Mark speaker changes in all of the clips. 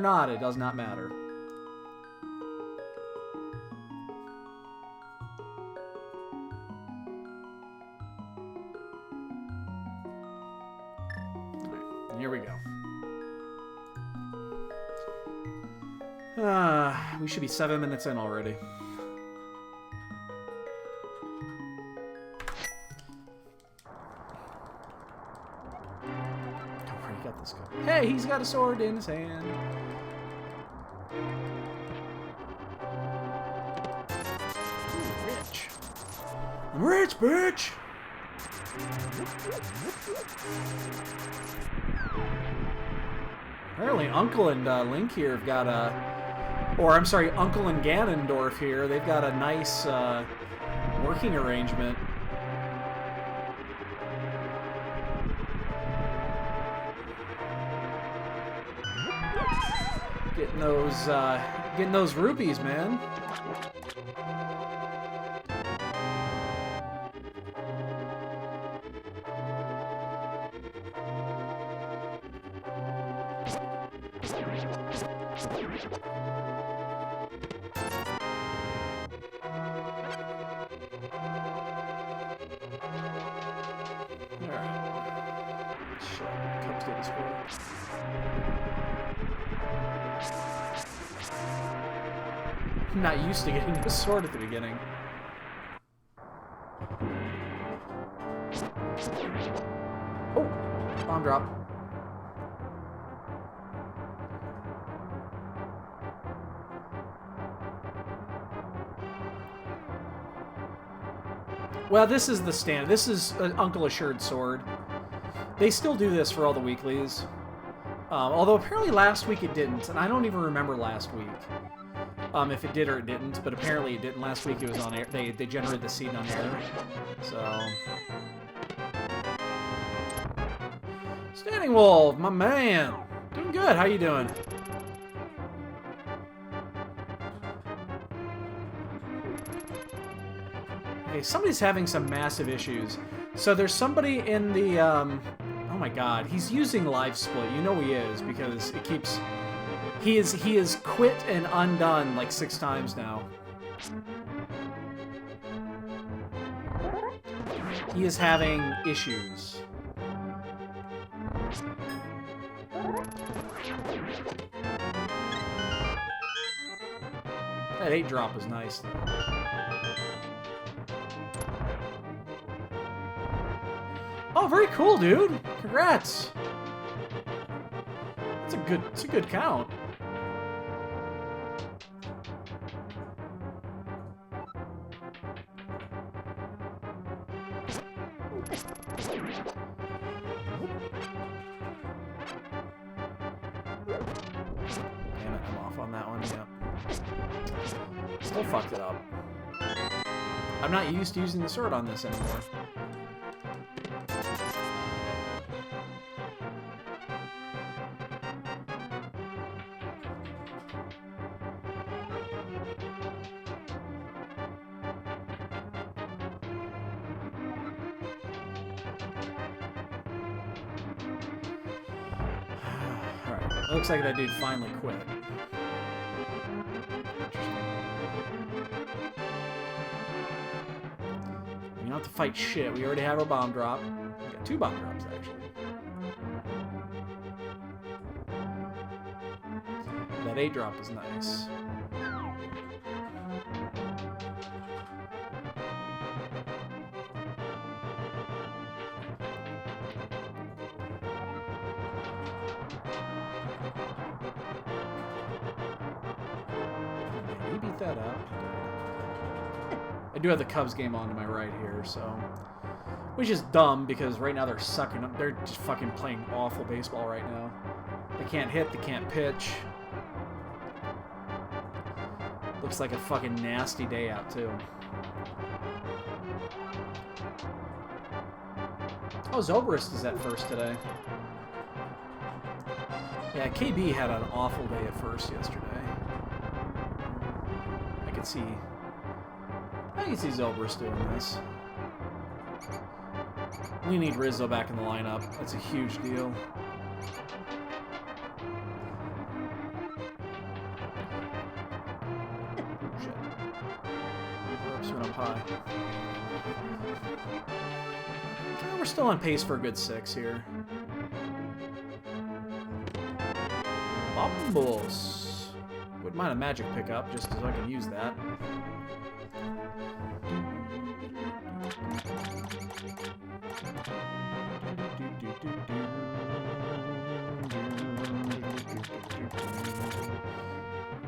Speaker 1: not, it does not matter. Alright, here we go. We should be 7 minutes in already. This guy. Hey, he's got a sword in his hand. Ooh, rich. I'm rich, bitch! Apparently Uncle and Link here have got a... Or, I'm sorry, Uncle and Ganondorf here. They've got a nice working arrangement. Getting those rupees, man. Alright. Shit. Cubs get the score. I'm not used to getting the sword at the beginning. Oh! Bomb drop. Well, this is the stand. This is an Uncle Assured sword. They still do this for all the weeklies. Although apparently last week it didn't, and I don't even remember last week. If it did or it didn't, but apparently it didn't. Last week it was on air. They generated the seed on air. So... Standing Wolf, my man! Doing good, how you doing? Okay, somebody's having some massive issues. So there's somebody in the, oh my god, he's using live split. You know he is, because it keeps... He is quit and undone like 6 times now. He is having issues. That 8 drop was nice. Oh, very cool, dude. Congrats. It's a good count. Damn it, I'm off on that one, yep. Still fucked it up. I'm not used to using the sword on this anymore. It looks like that dude finally quit. We don't have to fight shit. We already have our bomb drop. We got 2 bomb drops, actually. That 8 drop is nice. That up. I do have the Cubs game on to my right here, so... Which is dumb, because right now they're sucking up. They're just fucking playing awful baseball right now. They can't hit, they can't pitch. Looks like a fucking nasty day out, too. Oh, Zobrist is at first today. Yeah, KB had an awful day at first yesterday. I can see Zobrist doing this. We need Rizzo back in the lineup. That's a huge deal. Just went up high. Oh, we're still on pace for a good 6 here. Bombos. Wouldn't mind a magic pickup, just so I can use that.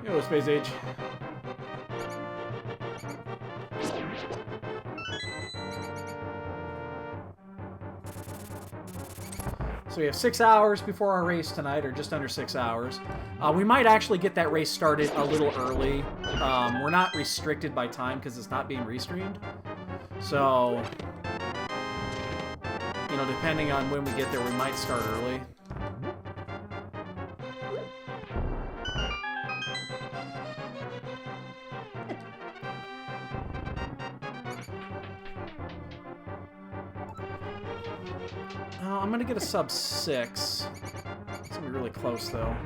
Speaker 1: Yo, Space Age. So we have 6 hours before our race tonight, or just under 6 hours. We might actually get that race started a little early. We're not restricted by time because it's not being restreamed. So, you know, depending on when we get there, we might start early. I'm gonna get a sub 6. It's gonna be really close though.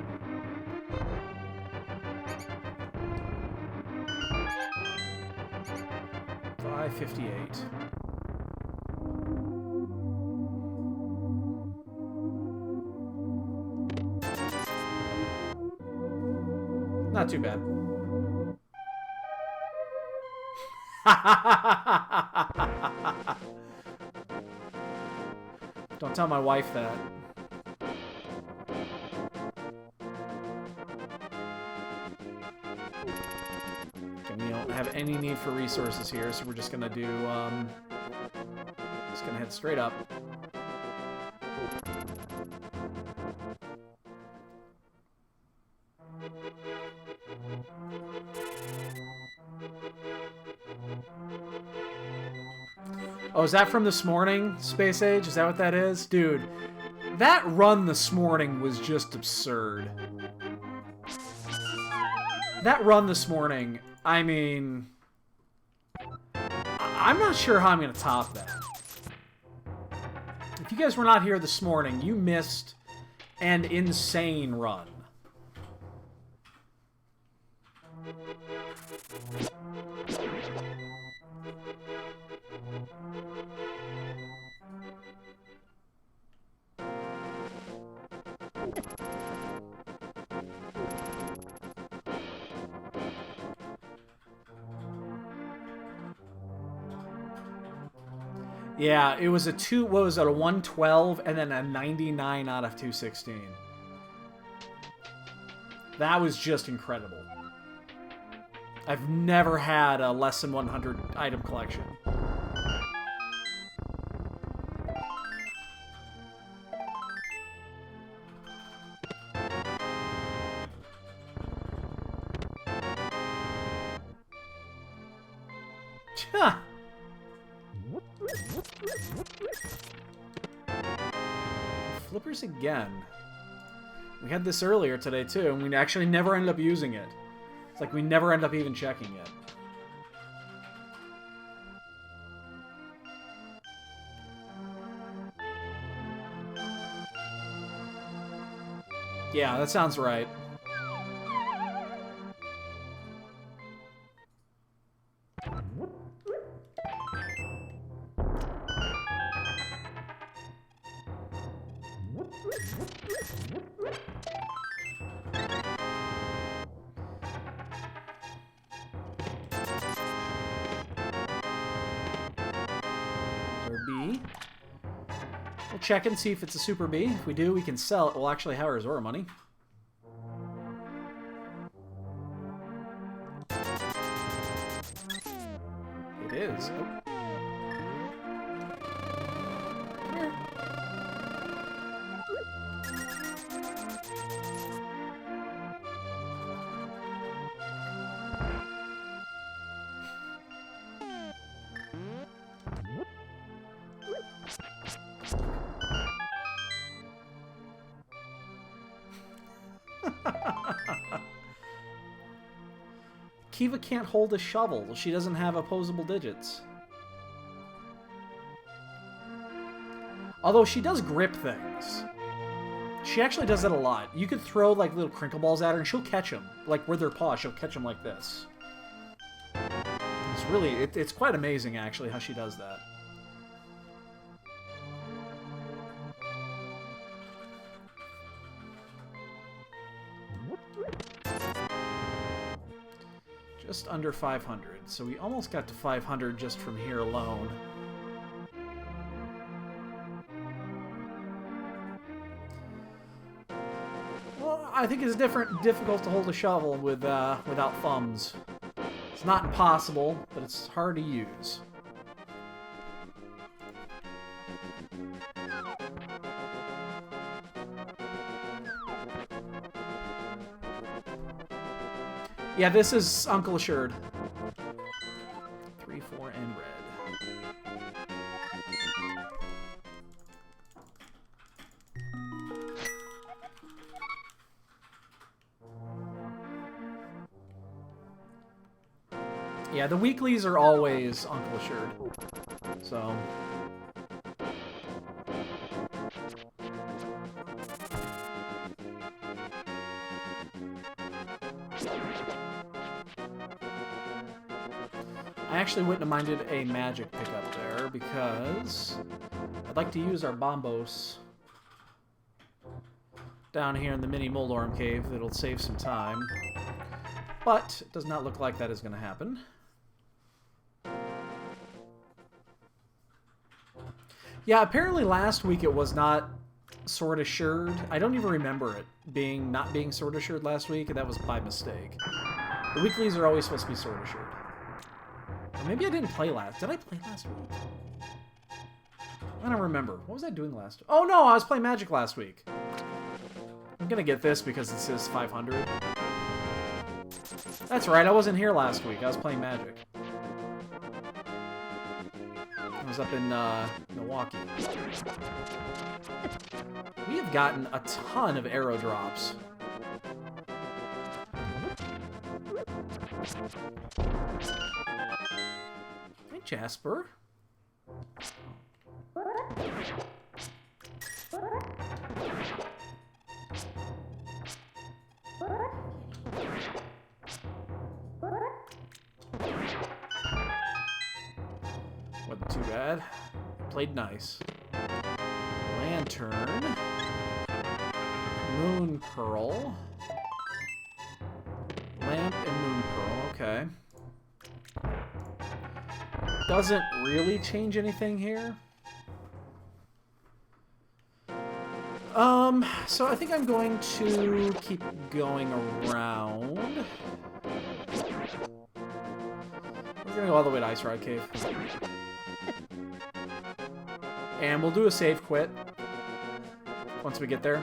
Speaker 1: $5.58. Not too bad. Don't tell my wife that. And we don't have any need for resources here, so we're just gonna do, just gonna head straight up. Oh, is that from this morning, Space Age? Is that what that is? Dude, that run this morning was just absurd. That run this morning, I mean... I'm not sure how I'm going to top that. If you guys were not here this morning, you missed an insane run. Yeah, it was a what was it, a 112 and then a 99 out of 216. That was just incredible. I've never had a less than 100 item collection. Huh. Flippers again. We had this earlier today too, and we actually never ended up using it. It's like we never end up even checking it. Yeah, that sounds right. B. We'll check and see if it's a Super B. If we do, we can sell it. We'll actually have our Zora money. It is. Oh. Kiva can't hold a shovel. She doesn't have opposable digits. Although she does grip things. She actually does that a lot. You could throw like little crinkle balls at her and she'll catch them. Like with her paw, she'll catch them like this. It's really, it's quite amazing, actually, how she does that. Just under 500, so we almost got to 500 just from here alone. Well, I think it's difficult to hold a shovel with without thumbs. It's not impossible, but it's hard to use. Yeah, this is Uncle Assured. 3, 4, and red. Yeah, the weeklies are always Uncle Assured. So... I actually wouldn't have minded a magic pickup there, because I'd like to use our bombos down here in the mini Moldorm cave. That'll save some time. But it does not look like that is going to happen. Yeah, apparently last week it was not Sword Assured. I don't even remember it not being Sword Assured last week, and that was by mistake. The weeklies are always supposed to be Sword Assured. Or maybe I didn't play last. Did I play last week? I don't remember. What was I doing last week? Oh no, I was playing Magic last week. I'm gonna get this because it says 500. That's right, I wasn't here last week. I was playing Magic. I was up in Milwaukee. We have gotten a ton of arrow drops. Hey, Jasper. Wasn't too bad. Played nice. Lantern. Moon Pearl. Lamp and Moon Pearl, okay. Doesn't really change anything here. So I think I'm going to keep going around. We're gonna go all the way to Ice Rod Cave. And we'll do a save quit once we get there.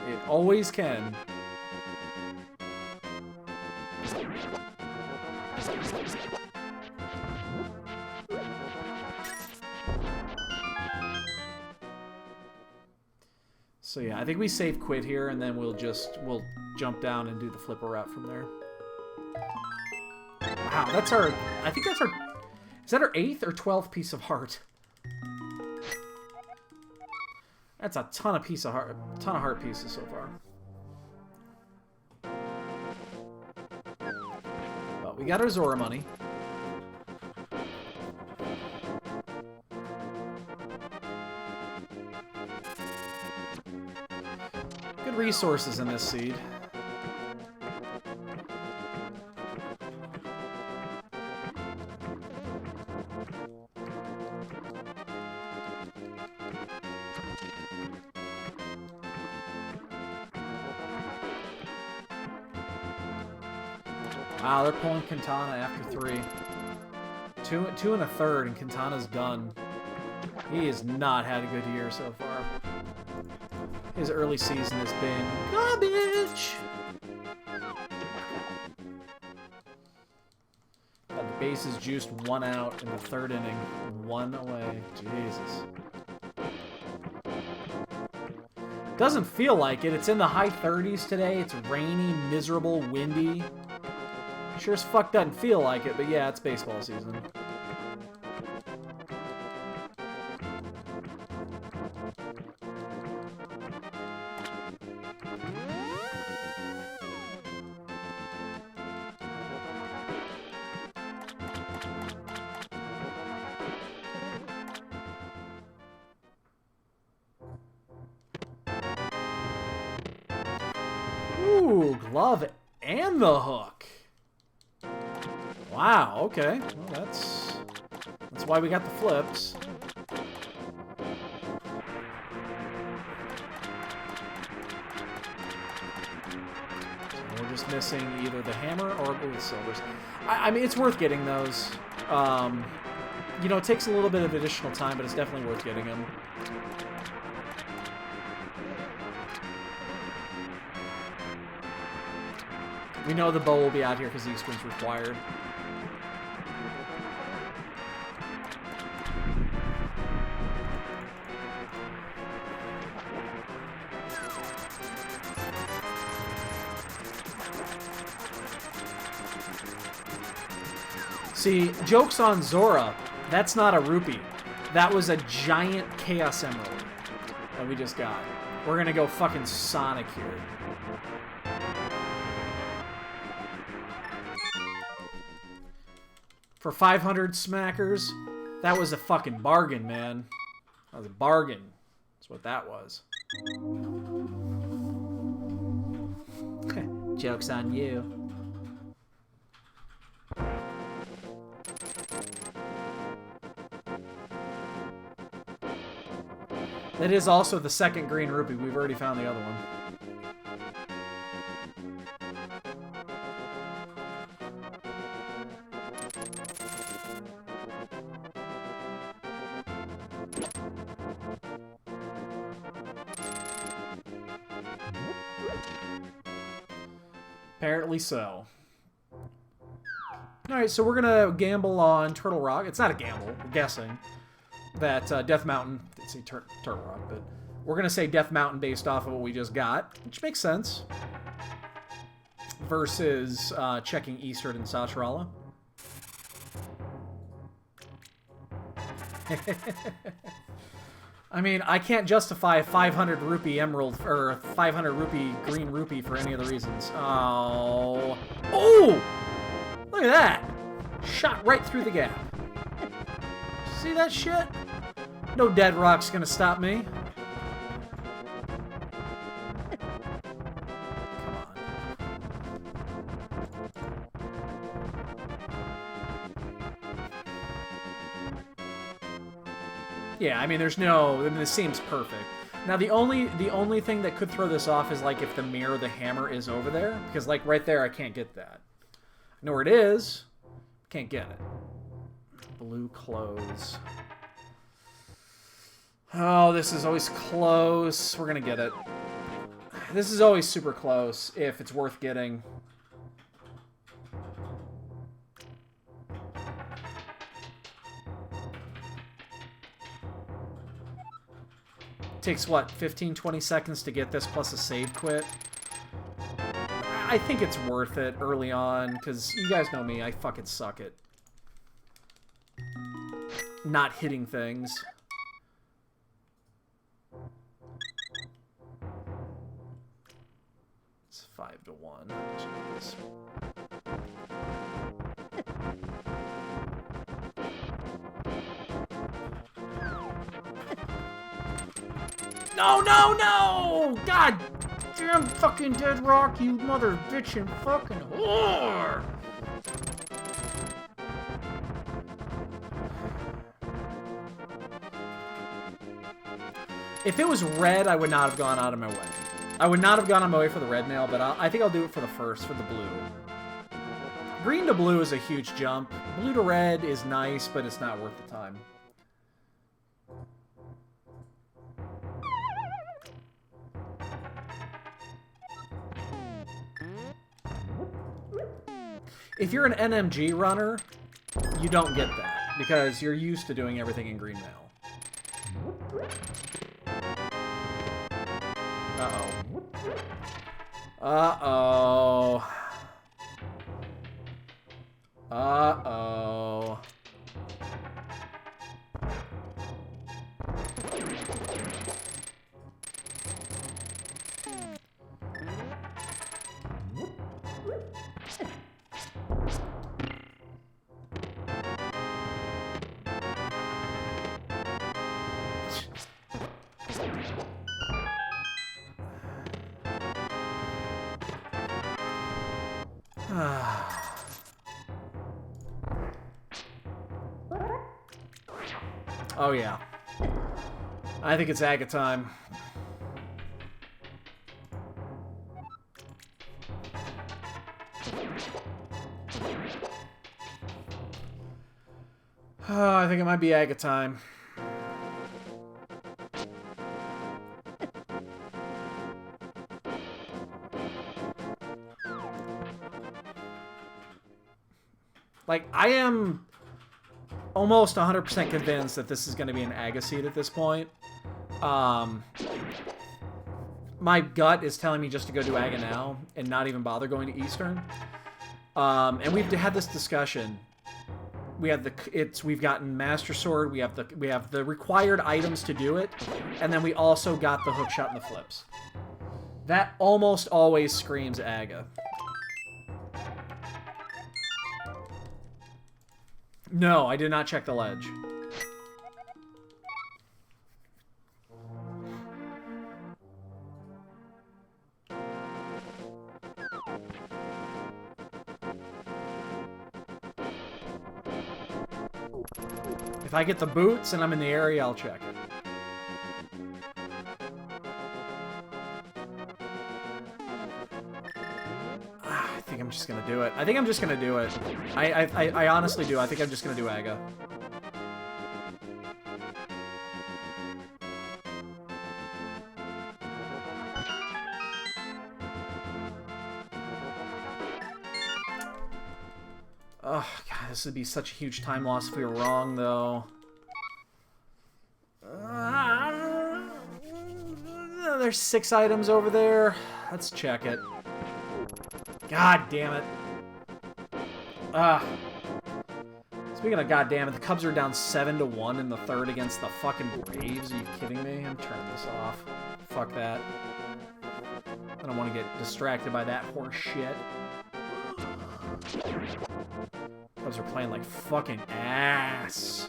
Speaker 1: It always can. So yeah, I think we save quit here, and then we'll jump down and do the flipper route from there. Wow, that's our... I think that's our... Is that our 8th or 12th piece of heart? That's a ton of heart pieces so far. But we got our Zora money. Good resources in this seed. Wow, they're pulling Quintana after 3. 2 1/3, and Quintana's done. He has not had a good year so far. His early season has been garbage. The bases juiced 1 out in the 3rd inning. 1 away. Jesus. Doesn't feel like it. It's in the high 30s today. It's rainy, miserable, windy. Sure as fuck doesn't feel like it, but yeah, it's baseball season. Ooh, glove and the hook. Wow, okay. Well, that's why we got the flips. So we're just missing either the hammer or the silvers. I mean, it's worth getting those. You know, it takes a little bit of additional time, but it's definitely worth getting them. We know the bow will be out here because the East Wind's required. See, joke's on Zora. That's not a rupee. That was a giant Chaos Emerald that we just got. We're gonna go fucking Sonic here. For 500 smackers, that was a fucking bargain, man. That was a bargain. That's what that was. Joke's on you. That is also the second green rupee. We've already found the other one. Apparently so. Alright, so we're gonna gamble on Turtle Rock. It's not a gamble, we're guessing. That Death Mountain, let's say Turtle Rock, but we're going to say Death Mountain based off of what we just got, which makes sense. Versus checking Eastern and Sasharala. I mean, I can't justify a 500 rupee emerald, or 500 rupee green rupee for any other reasons. Oh. Oh! Look at that! Shot right through the gap. See that shit? No dead rock's gonna stop me. Come on. Yeah, I mean, there's no... I mean, this seems perfect. Now, the only thing that could throw this off is, like, if the mirror, the hammer is over there. Because, like, right there, I can't get that. I know where it is. Can't get it. Blue clothes. Oh, this is always close. We're gonna get it. This is always super close, if it's worth getting. Takes, what, 15-20 seconds to get this, plus a save quit? I think it's worth it early on, because you guys know me, I fucking suck at not hitting things. It's 5-1. Jeez. No, no, no! God damn fucking Dead Rock, you mother bitchin' fucking whore! If it was red, I would not have gone out of my way. I would not have gone on my way for the red mail, but I think I'll do it for the first, for the blue. Green to blue is a huge jump. Blue to red is nice, but it's not worth the time. If you're an NMG runner, you don't get that, because you're used to doing everything in green mail. Uh-oh. Uh-oh. Uh-oh. Oh, yeah. I think it's Aga time. I think it might be Aga time. Like, I am almost 100% convinced that this is going to be an Aga seed at this point. My gut is telling me just to go do Aga now and not even bother going to Eastern. And we've had this discussion. We've gotten Master Sword, we have the required items to do it, and then we also got the hookshot and the flips. That almost always screams Aga. No, I did not check the ledge. If I get the boots and I'm in the area, I'll check it. I think I'm just gonna do it. I think I'm just gonna do it. I honestly do. I think I'm just gonna do Aga. Oh, God, this would be such a huge time loss if we were wrong, though. There's 6 items over there. Let's check it. God damn it. Speaking of God damn it, the Cubs are down 7-1 in the third against the fucking Braves. Are you kidding me? I'm turning this off. Fuck that. I don't want to get distracted by that horse shit. Cubs are playing like fucking ass.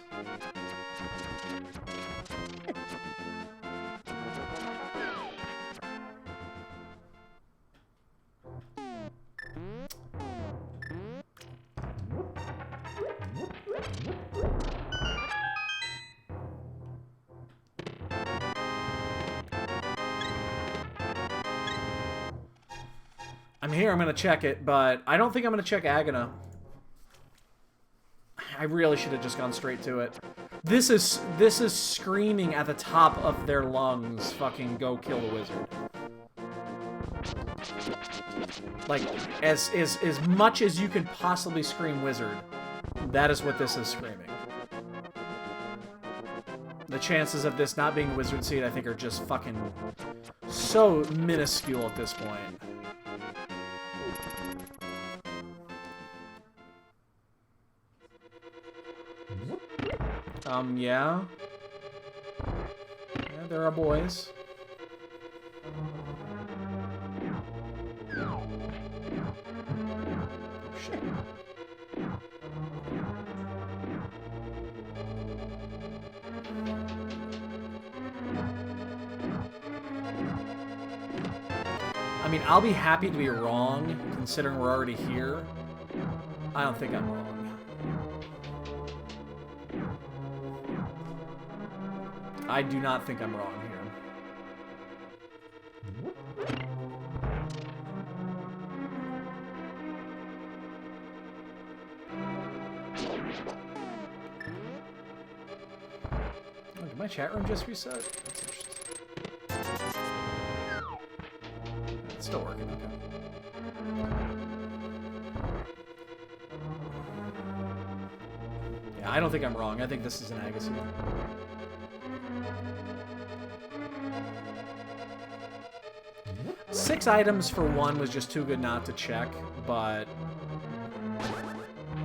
Speaker 1: I'm here, I'm gonna check it, but I don't think I'm gonna check Agana. I really should have just gone straight to it. This is screaming at the top of their lungs, fucking go kill the wizard. Like, as much as you could possibly scream wizard, that is what this is screaming. The chances of this not being a wizard seed, I think, are just fucking so minuscule at this point. Yeah. Yeah, there are boys. Oh, shit. I mean, I'll be happy to be wrong, considering we're already here. I don't think I'm wrong. I do not think I'm wrong here. Oh, did my chat room just reset? That's interesting. It's still working, okay. Yeah, I don't think I'm wrong. I think this is an Agassi. 6 items for 1 was just too good not to check, but...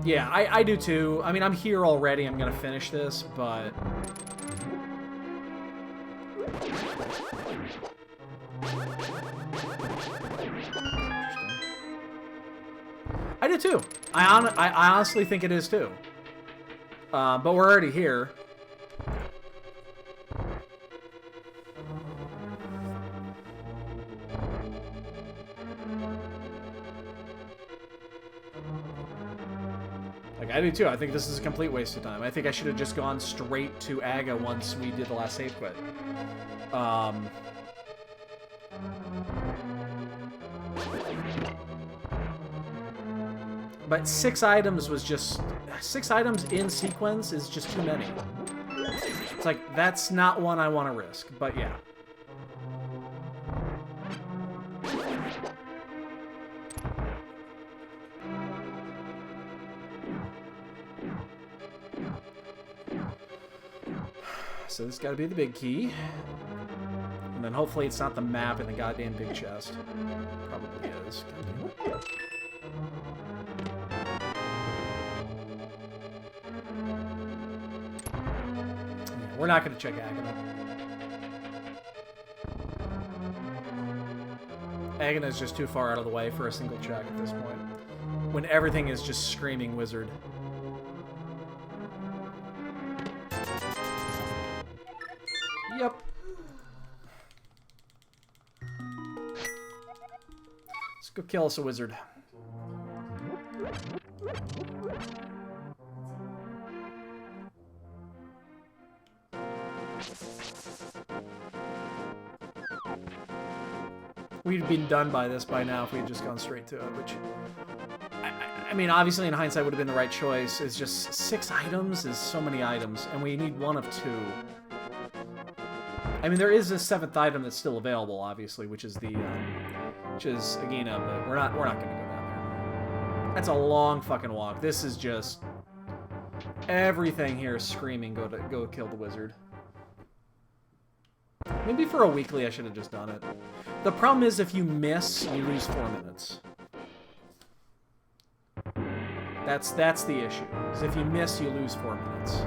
Speaker 1: Yeah, I do too. I mean, I'm here already. I'm gonna finish this, but... I do too. I honestly think it is too. But we're already here. I do too. I think this is a complete waste of time. I think I should have just gone straight to Aga once we did the last save quit. But 6 items was just... 6 items in sequence is just too many. It's like, that's not one I want to risk, but yeah. So this has got to be the big key. And then hopefully it's not the map in the goddamn big chest. Probably is. We're not going to check Agana. Agana is just too far out of the way for a single check at this point. When everything is just screaming wizard. Yep. Let's go kill us a wizard. We'd been done by this by now if we had just gone straight to it, which... I mean, obviously in hindsight would have been the right choice. It's just 6 items is so many items, and we need 1 of 2. I mean, there is a 7th item that's still available, obviously, which is the, Agina, but we're not gonna go down there. That's a long fucking walk. This is just... Everything here is screaming, go kill the wizard. Maybe for a weekly I should have just done it. The problem is if you miss, you lose 4 minutes. That's the issue. Is if you miss, you lose 4 minutes.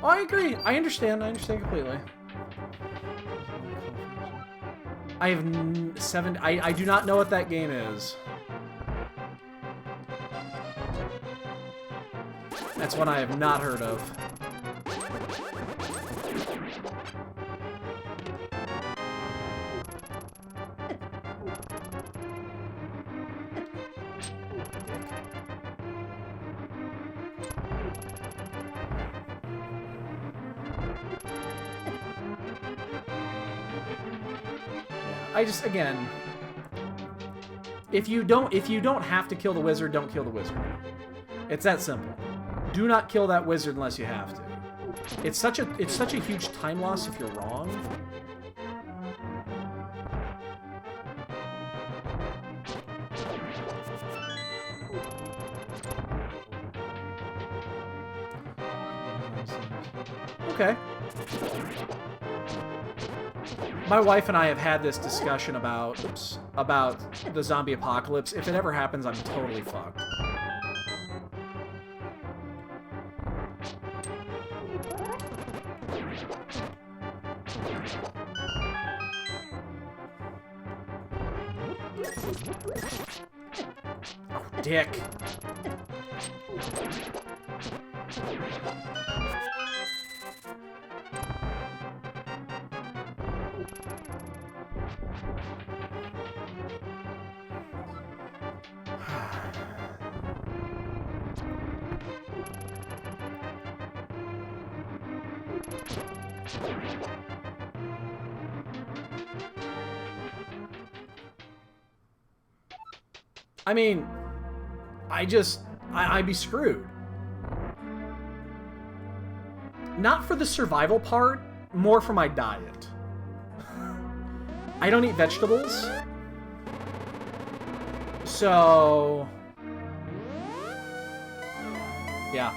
Speaker 1: Oh, I agree. I understand completely. I have 7... I do not know what that game is. That's one I have not heard of. I just, again, if you don't have to kill the wizard, don't kill the wizard. It's that simple. Do not kill that wizard unless you have to. It's such a huge time loss if you're wrong. Okay. My wife and I have had this discussion about the zombie apocalypse. If it ever happens, I'm totally fucked. Oh, dick. I mean, I'd be screwed. Not for the survival part, more for my diet. I don't eat vegetables. So... yeah.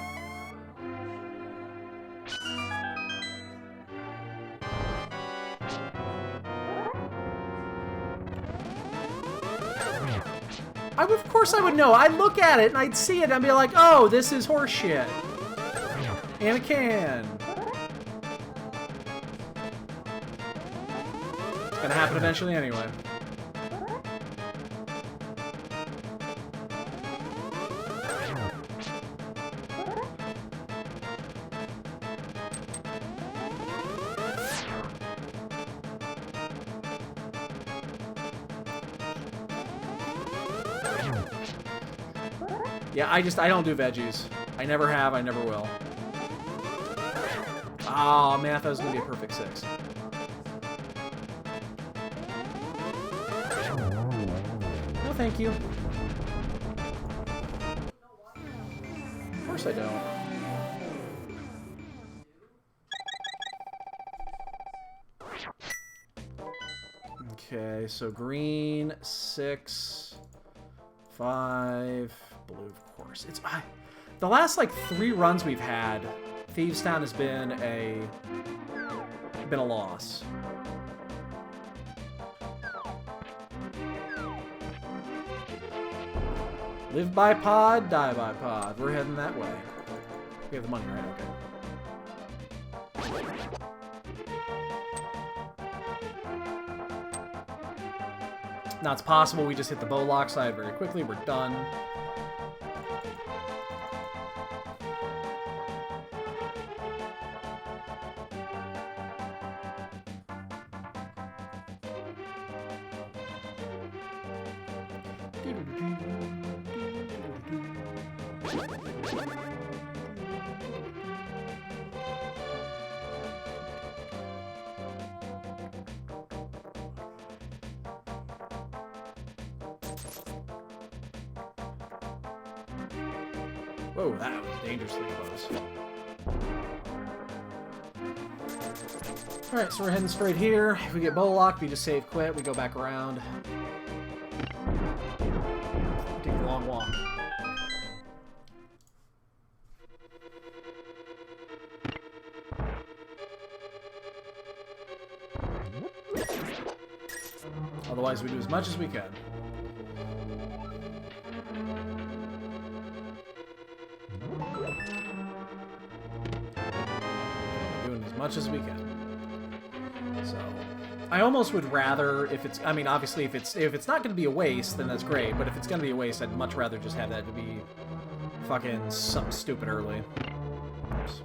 Speaker 1: Of course I would know. I'd look at it and I'd see it and I'd be like, oh, this is horseshit. And a can. It's gonna happen eventually anyway. Yeah, I don't do veggies. I never have, I never will. Oh, man, I thought it was going to be a perfect 6. No, thank you. Of course I don't. Okay, so green, 6, 5, blue, of course. It's the last like 3 runs we've had, Thieves Town has been a loss. Live by pod, die by pod. We're heading that way. We have the money, right? Okay. Now it's possible we just hit the bow lock side very quickly. We're done. Whoa, that was dangerously close. Alright, so we're heading straight here. If we get bow locked, we just save quit, we go back around. Take a long walk. Otherwise, we do as much as we can. Doing as much as we can. So, I almost would rather, if it's, I mean, obviously, if it's not going to be a waste, then that's great. But if it's going to be a waste, I'd much rather just have that to be fucking something stupid early. Oops.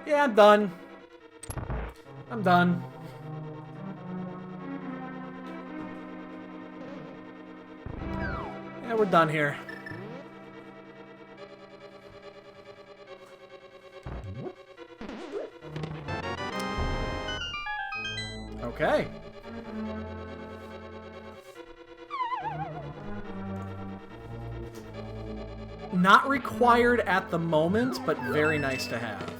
Speaker 1: Yeah, I'm done. I'm done. Yeah, we're done here. Okay. Not required at the moment, but very nice to have.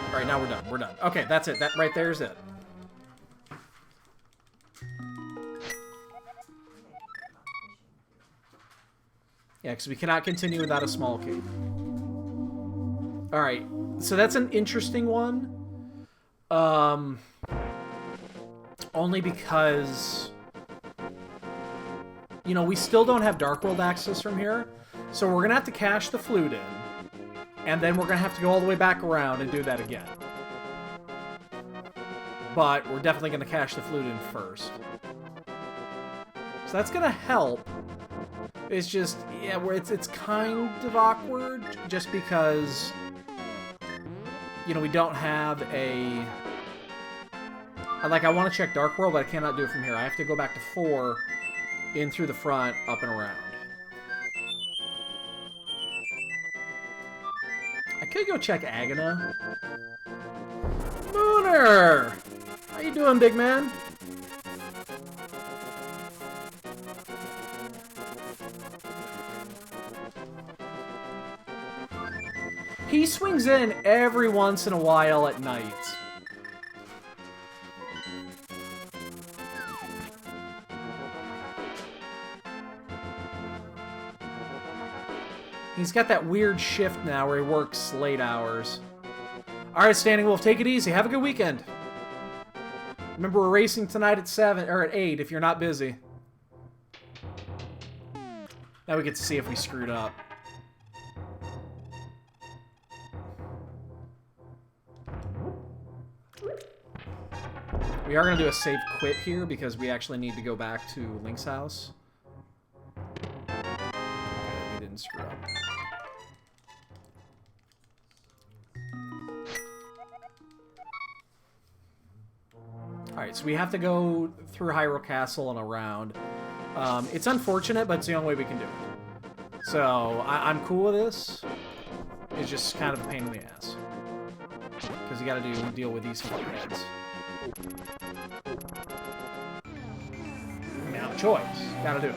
Speaker 1: All right, now we're done. We're done. Okay, that's it. That right there is it. Yeah, because we cannot continue without a small key. All right, so that's an interesting one. Only because, you know, we still don't have Dark World access from here, so we're gonna have to cache the flute in, and then we're gonna have to go all the way back around and do that again. But we're definitely gonna cache the flute in first. So that's gonna help. It's just, yeah, where it's kind of awkward, just because, you know, we don't have a... Like, I want to check Dark World, but I cannot do it from here. I have to go back to 4, in through the front, up and around. I could go check Agana. Mooner! How you doing, big man? He swings in every once in a while at night. He's got that weird shift now where he works late hours. Alright, Standing Wolf, take it easy. Have a good weekend. Remember, we're racing tonight at 7, or at 8 if you're not busy. Now we get to see if we screwed up. We are going to do a save quit here because we actually need to go back to Link's house. We didn't screw up. Alright, so we have to go through Hyrule Castle and around. It's unfortunate, but it's the only way we can do it. So I'm cool with this. It's just kind of a pain in the ass. Because you gotta deal with these fuckheads. Now, choice. Gotta do it.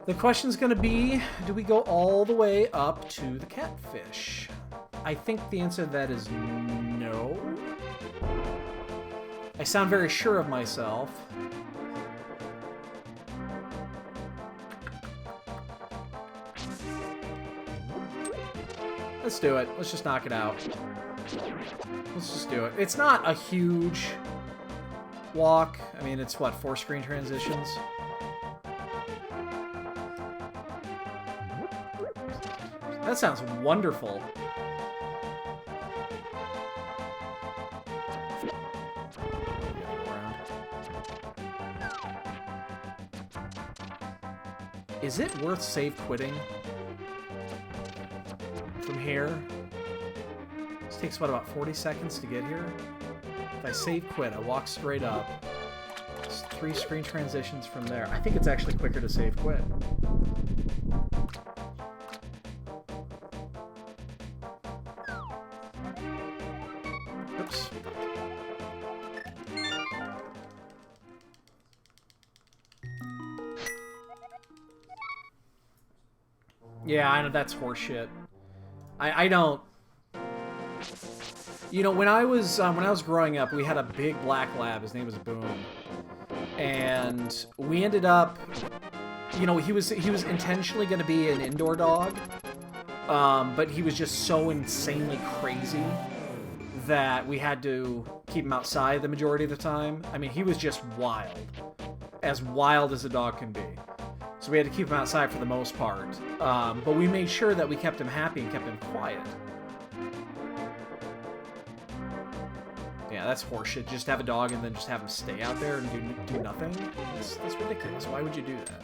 Speaker 1: The question's gonna be, do we go all the way up to the catfish? I think the answer to that is no. I sound very sure of myself. Let's do it. Let's just knock it out. Let's just do it. It's not a huge walk. I mean, it's what, 4 screen transitions? That sounds wonderful. Is it worth save quitting from here? This takes, what, about 40 seconds to get here? If I save quit, I walk straight up. It's 3 screen transitions from there. I think it's actually quicker to save quit. Oops. Yeah, I know that's horseshit. I don't. You know, when I was growing up, we had a big black lab. His name was Boom, and we ended up. You know, he was intentionally going to be an indoor dog, but he was just so insanely crazy that we had to keep him outside the majority of the time. I mean, he was just wild as a dog can be. So we had to keep him outside for the most part. But we made sure that we kept him happy and kept him quiet. Yeah, that's horseshit. Just have a dog and then just have him stay out there and do nothing? That's ridiculous. Why would you do that?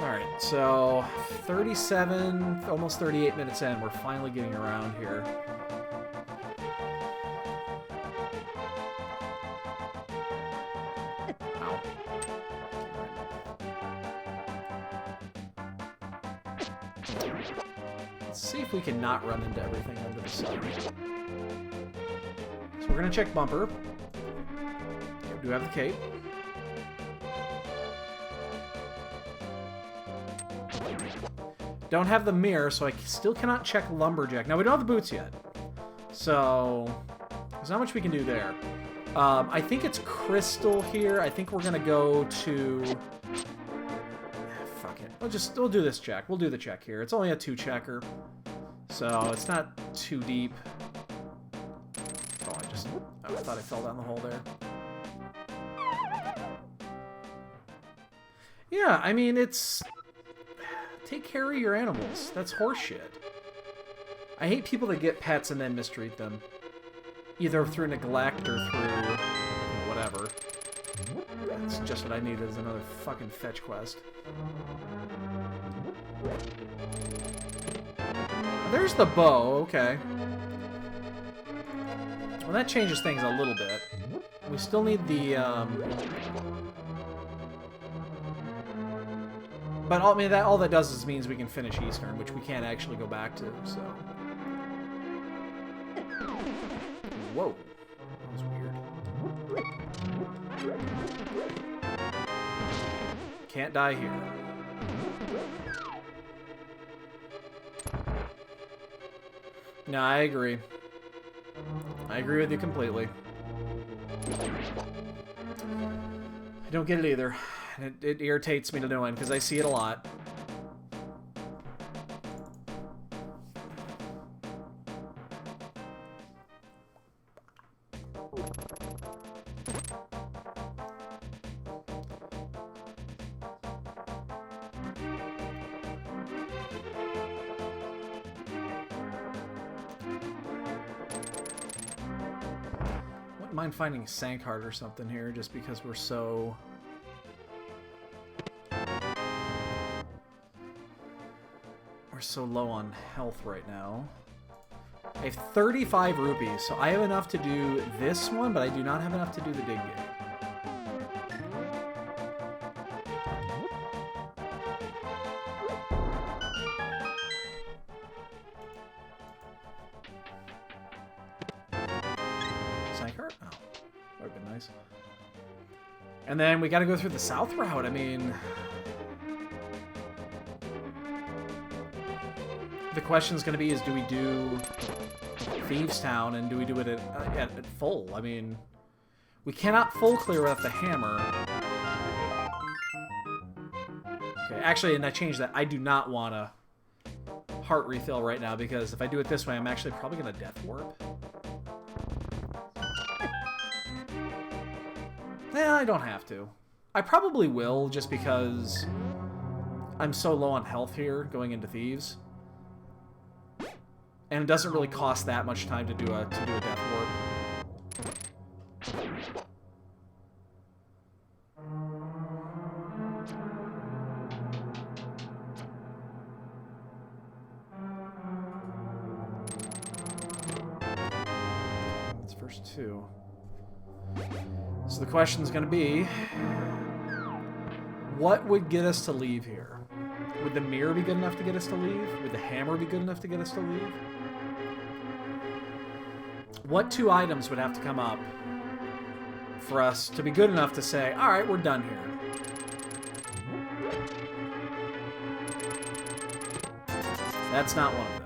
Speaker 1: Alright, so 37, almost 38 minutes in. We're finally getting around here. Let's see if we can not run into everything under the sun. So we're going to check bumper. We do have the cape. Don't have the mirror, so I still cannot check lumberjack. Now, we don't have the boots yet. So there's not much we can do there. I think it's crystal here. I think we're going to go to... Fuck it. We'll do this check. We'll do the check here. It's only a 2-checker. So it's not too deep. Oh, I thought I fell down the hole there. Yeah, I mean, it's... Take care of your animals. That's horseshit. I hate people that get pets and then mistreat them. Either through neglect or through... you know, whatever. That's just what I need is another fucking fetch quest. There's the bow, okay. Well, that changes things a little bit. We still need the, But I mean, all that does is means we can finish Eastern, which we can't actually go back to, so... Whoa. That was weird. Can't die here. No, I agree. I agree with you completely. I don't get it either. It irritates me to no end, because I see it a lot. Wouldn't mind finding a sank heart or something here, just because we're so... We're so low on health right now. I have 35 rupees, so I have enough to do this one, but I do not have enough to do the dig gate. Psychart? Oh, that would have been nice. And then we got to go through the south route. I mean, the question is going to be: is do we do Thieves Town, and do we do it at full? I mean, we cannot full clear without the hammer. Okay, actually, and I changed that. I do not want a heart refill right now, because if I do it this way, I'm actually probably going to death warp. Yeah, I don't have to. I probably will, just because I'm so low on health here going into Thieves. And it doesn't really cost that much time to do a death warp. That's first two. So the question's going to be, what would get us to leave here? Would the mirror be good enough to get us to leave? Would the hammer be good enough to get us to leave? What two items would have to come up for us to be good enough to say, all right, we're done here? That's not one of them.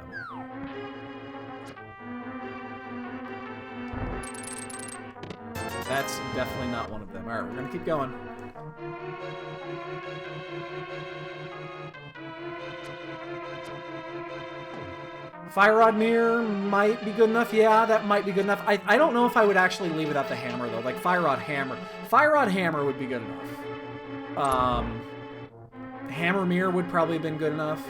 Speaker 1: That's definitely not one of them. All right, we're going to keep going. Fire Rod Mirror might be good enough. Yeah, that might be good enough. I don't know if I would actually leave without the hammer, though. Like, Fire Rod Hammer. Fire Rod Hammer would be good enough. Hammer Mirror would probably have been good enough.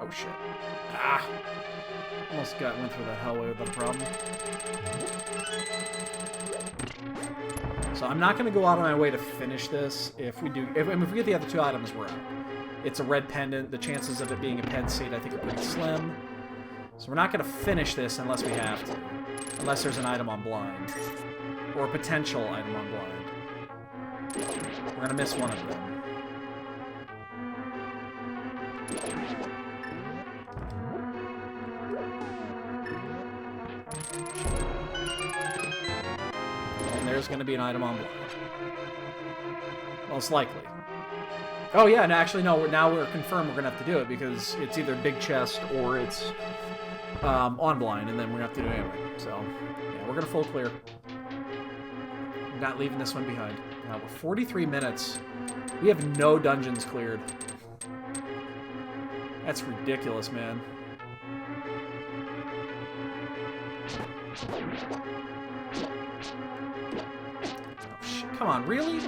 Speaker 1: Oh shit. Ah! Almost went through that hellway without a problem. So I'm not going to go out of my way to finish this. If we get the other two items, we're out. It's a red pendant. The chances of it being a pen seed, I think, are pretty slim. So we're not going to finish this unless we have to. Unless there's an item on blind. Or a potential item on blind. We're going to miss one of them. And there's going to be an item on blind. Most likely. Oh yeah, and actually no, now we're confirmed we're going to have to do it, because it's either big chest or it's on blind, and then we're going to have to do it anyway. So, yeah, we're going to full clear. We're not leaving this one behind. Now, we're 43 minutes. We have no dungeons cleared. That's ridiculous, man. Oh, shit. Come on, really?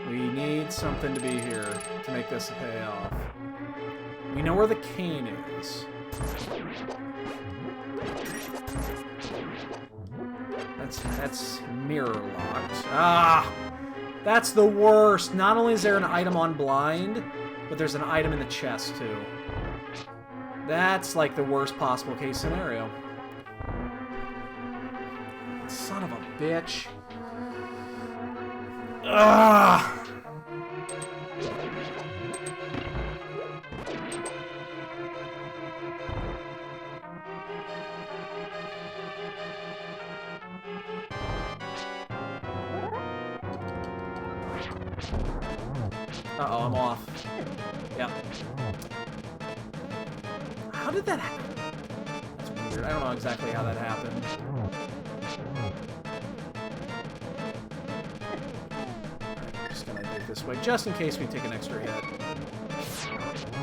Speaker 1: We need something to be here to make this pay off. We know where the cane is. That's mirror locked. Ah! That's the worst. Not only is there an item on blind, but there's an item in the chest, too. That's like the worst possible case scenario. Son of a bitch. Ah! Uh-oh, I'm off. Yep. How did that happen? That's weird. I don't know exactly how that happened. this way, just in case we take an extra hit.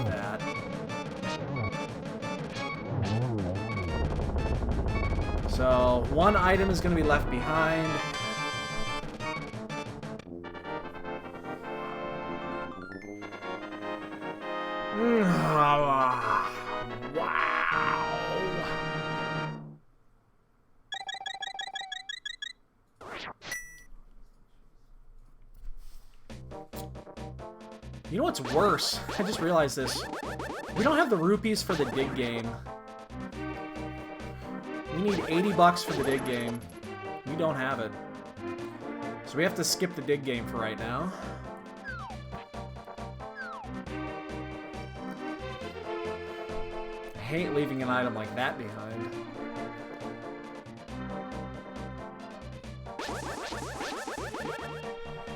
Speaker 1: That. So, one item is going to be left behind. Wow. You know what's worse? I just realized this. We don't have the rupees for the dig game. We need 80 bucks for the dig game. We don't have it. So we have to skip the dig game for right now. I hate leaving an item like that behind.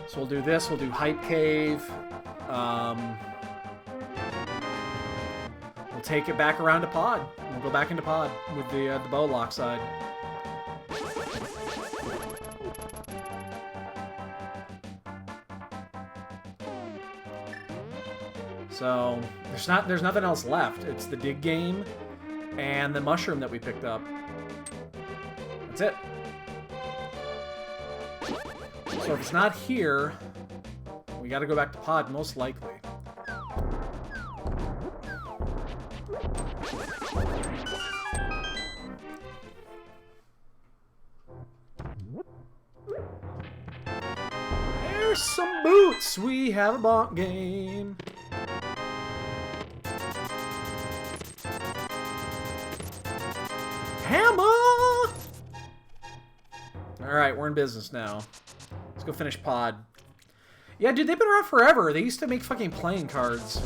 Speaker 1: So we'll do this, we'll do Hype Cave. We'll take it back around to Pod. We'll go back into Pod with the bow lock side. So there's nothing else left. It's the dig game and the mushroom that we picked up. That's it. So if it's not here, we got to go back to Pod most likely. There's some boots. We have a bonk game. Hammer! Alright, we're in business now. Let's go finish Pod. Yeah, dude, they've been around forever. They used to make fucking playing cards.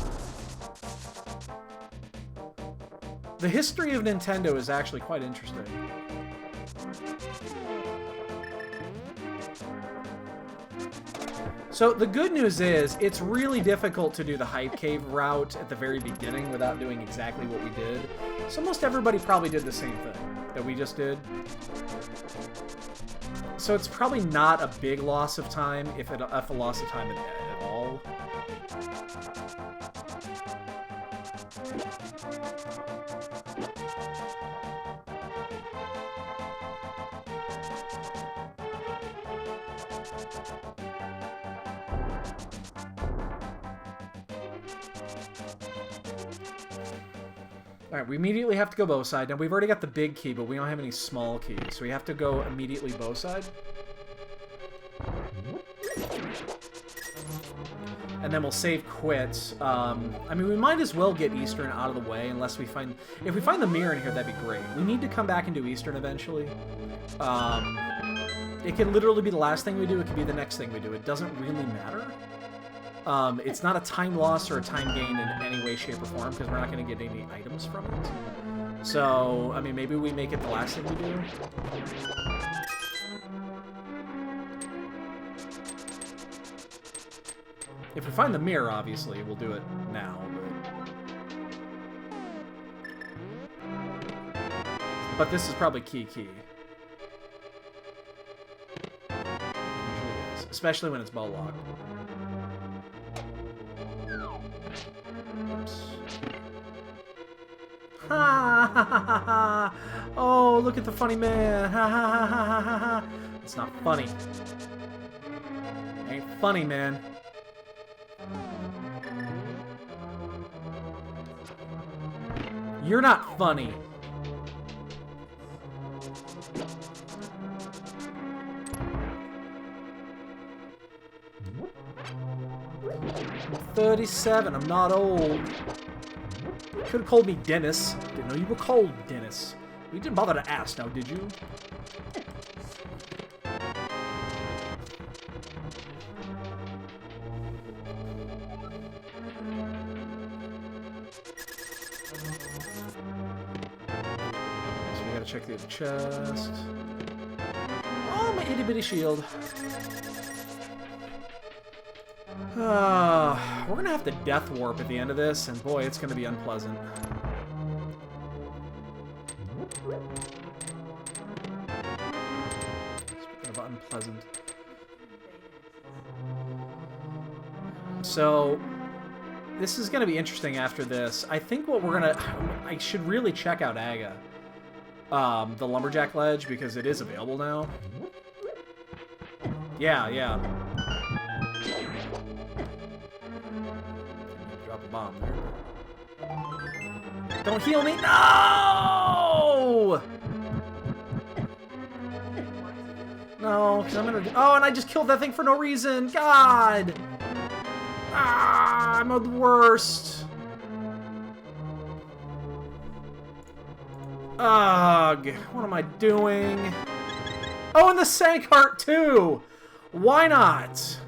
Speaker 1: The history of Nintendo is actually quite interesting. So the good news is, it's really difficult to do the Hype Cave route at the very beginning without doing exactly what we did. So almost everybody probably did the same thing that we just did. So it's probably not a big loss of time, if a loss of time at all. Alright, we immediately have to go bow side. Now, we've already got the big key, but we don't have any small keys, so we have to go immediately bow side. And then we'll save quits. I mean, we might as well get Eastern out of the way, unless we find... If we find the mirror in here, that'd be great. We need to come back and do Eastern eventually. It could literally be the last thing we do, it could be the next thing we do. It doesn't really matter. It's not a time loss or a time gain in any way, shape, or form, because we're not going to get any items from it. So, I mean, maybe we make it the last thing we do. If we find the mirror, obviously, we'll do it now. But this is probably key. Usually is, especially when it's bow locked. Ha ha ha ha ha! Oh, look at the funny man! Ha ha ha ha ha ha ha! It's not funny. Ain't funny, man. You're not funny. I'm 37. I'm not old. Could have called me Dennis. Didn't know you were called Dennis. You didn't bother to ask now, did you? So we gotta check the other chest. Oh, my itty bitty shield. We're gonna have to death warp at the end of this, and boy, it's gonna be unpleasant. Speaking of unpleasant. So this is going to be interesting after this. I think what we're going to... I should really check out Aga. The Lumberjack Ledge, because it is available now. Yeah, yeah. Drop a bomb there. Don't heal me! No! No, because I'm gonna... Oh, and I just killed that thing for no reason! God! Ah, I'm the worst. Ugh, what am I doing? Oh, and the sank heart too! Why not?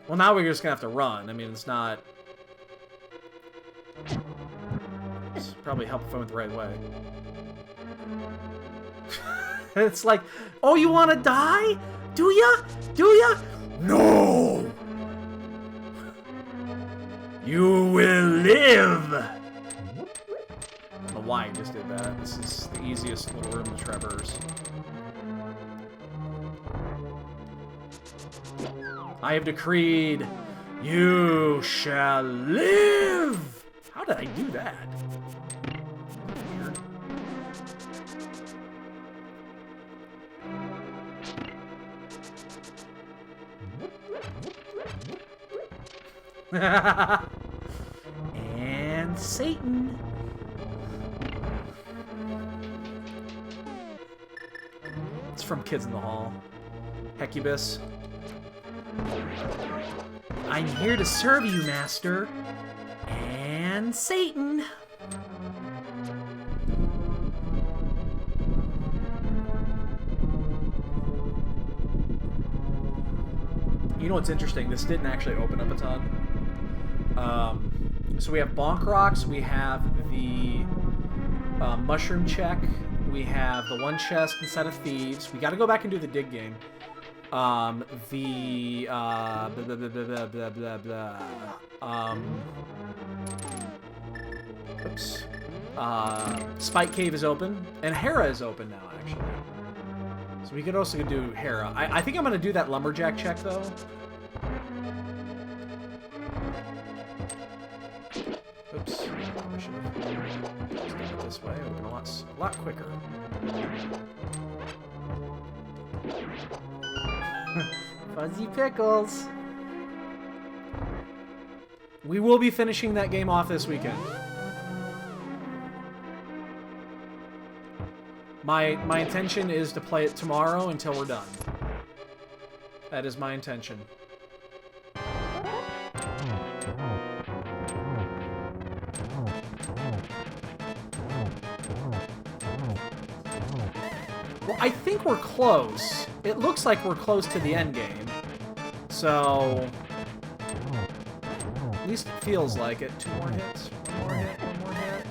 Speaker 1: Well, now we're just gonna have to run. I mean, it's not... It's probably help if I went the right way. It's like, oh, you want to die? Do ya? Do ya? No! You will live! I don't know why I just did that. This is the easiest little room to traverse. I have decreed, you shall live! How did I do that? And Satan. It's from Kids in the Hall. Hecubus. I'm here to serve you, Master. And Satan. You know what's interesting? This didn't actually open up a ton. So we have Bonk Rocks, we have the Mushroom Check, we have the one chest inside of Thieves. We got to go back and do the dig game. The blah, blah, blah, blah, blah, blah, blah. Oops. Spike Cave is open, and Hera is open now, actually. So we could also do Hera. I think I'm going to do that Lumberjack check, though. Oops. I should have just done it this way. It would have been a lot quicker. Fuzzy Pickles. We will be finishing that game off this weekend. My intention is to play it tomorrow until we're done. That is my intention. Well, I think we're close. It looks like we're close to the end game. So, at least it feels like it. 2 more hits, 1 more hit, 1 more hit.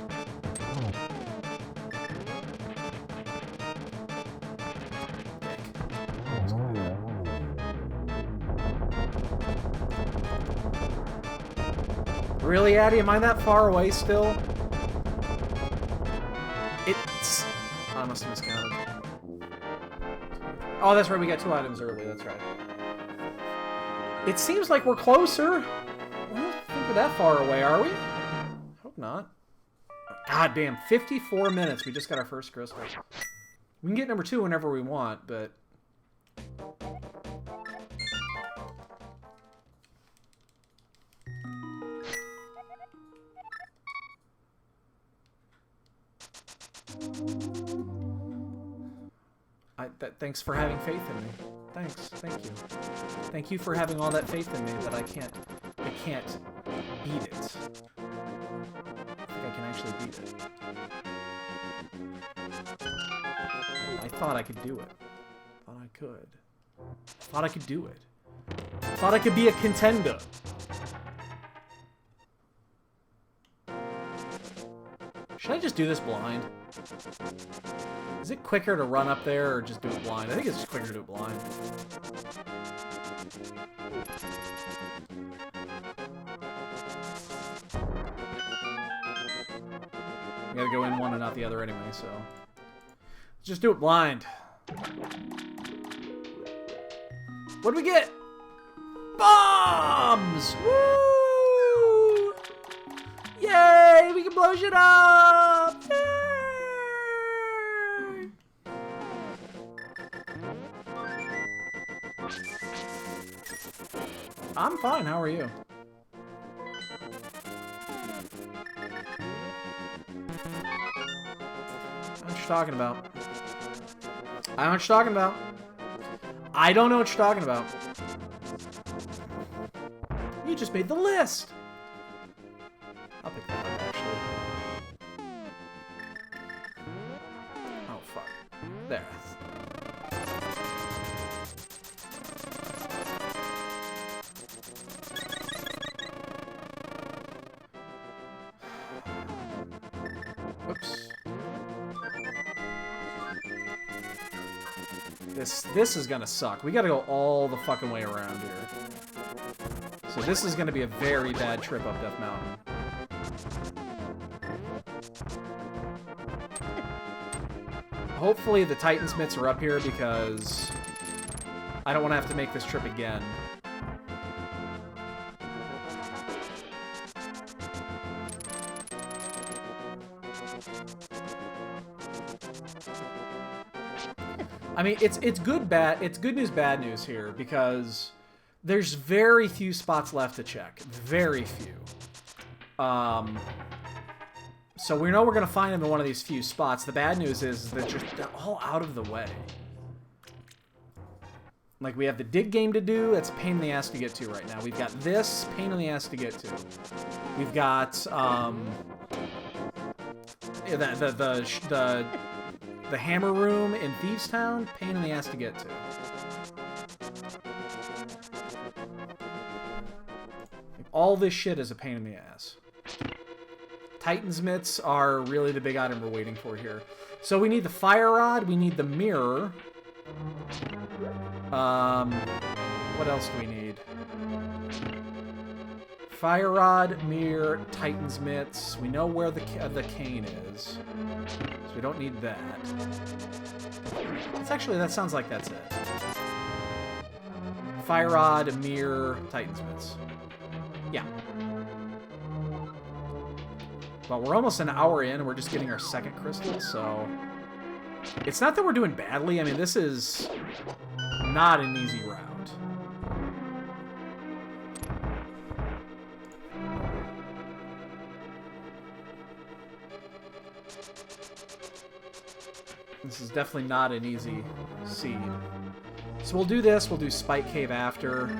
Speaker 1: Really, Addy? Am I that far away still? It's... I must have miscounted. Oh, that's right. We got 2 items early. That's right. It seems like we're closer. I don't think we're that far away, are we? Hope not. God damn, 54 minutes. We just got our first crystal. We can get number 2 whenever we want, but... Thanks for having faith in me. Thanks. Thank you. Thank you for having all that faith in me that I can't beat it. I think I can actually beat it. I thought I could do it. Thought I could. Thought I could do it. Thought I could be a contender. Should I just do this blind? Is it quicker to run up there or just do it blind? I think it's just quicker to do it blind. You gotta go in one and out the other anyway, so... Just do it blind. What do we get? Bombs! Woo! Yay! We can blow shit up! Yay! I'm fine. How are you? What you talking about? I don't know what you're talking about. I don't know what you're talking about. You just made the list. I'll pick that up, actually. Oh, fuck. There. Oops. This is gonna suck. We gotta go all the fucking way around here. So this is gonna be a very bad trip up Death Mountain. Hopefully the Titan's mitts are up here because I don't want to have to make this trip again. I mean, it's good news, bad news here because there's very few spots left to check. Very few. So we know we're going to find them in one of these few spots. The bad news is that they're all out of the way. Like, we have the dig game to do. It's a pain in the ass to get to right now. We've got this, pain in the ass to get to. We've got, the hammer room in Thieves Town, pain in the ass to get to. All this shit is a pain in the ass. Titan's mitts are really the big item we're waiting for here. So we need the fire rod, we need the mirror. What else do we need? Fire rod, mirror, Titan's mitts. We know where the cane is, so we don't need that. That sounds like that's it. Fire rod, mirror, Titan's mitts. Yeah. But we're almost an hour in, and we're just getting our second crystal, so... It's not that we're doing badly. I mean, this is not an easy route. This is definitely not an easy seed. So we'll do this. We'll do Spike Cave after.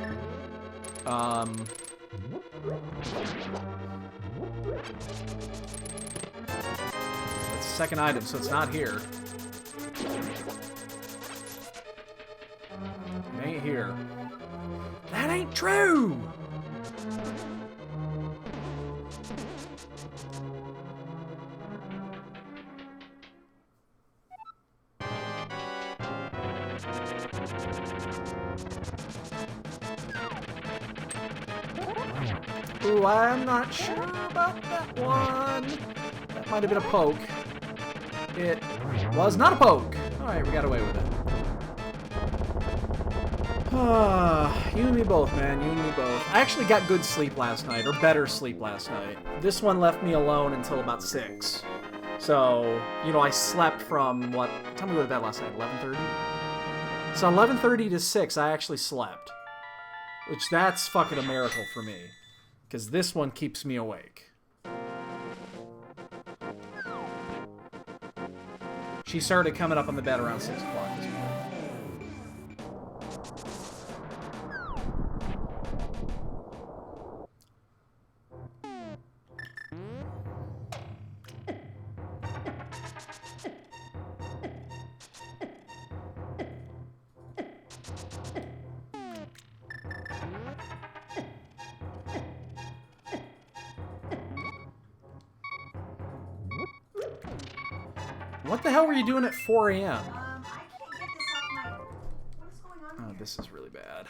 Speaker 1: It's the second item, so it's not here. It ain't here. That ain't true! Ooh, I'm not sure about that one. That might have been a poke. It was not a poke. Alright, we got away with it. You and me both, man. You and me both. I actually got good sleep last night, or better sleep last night. This one left me alone until about 6. So, you know, I slept from, what? Tell me what that last night, 11:30? So 11:30 to 6, I actually slept. Which, that's fucking a miracle for me. Because this one keeps me awake. She started coming up on the bed around 6 o'clock this morning. What the hell were you doing at 4 a.m.?
Speaker 2: I can't get this off my... What is going on here?
Speaker 1: This is really bad.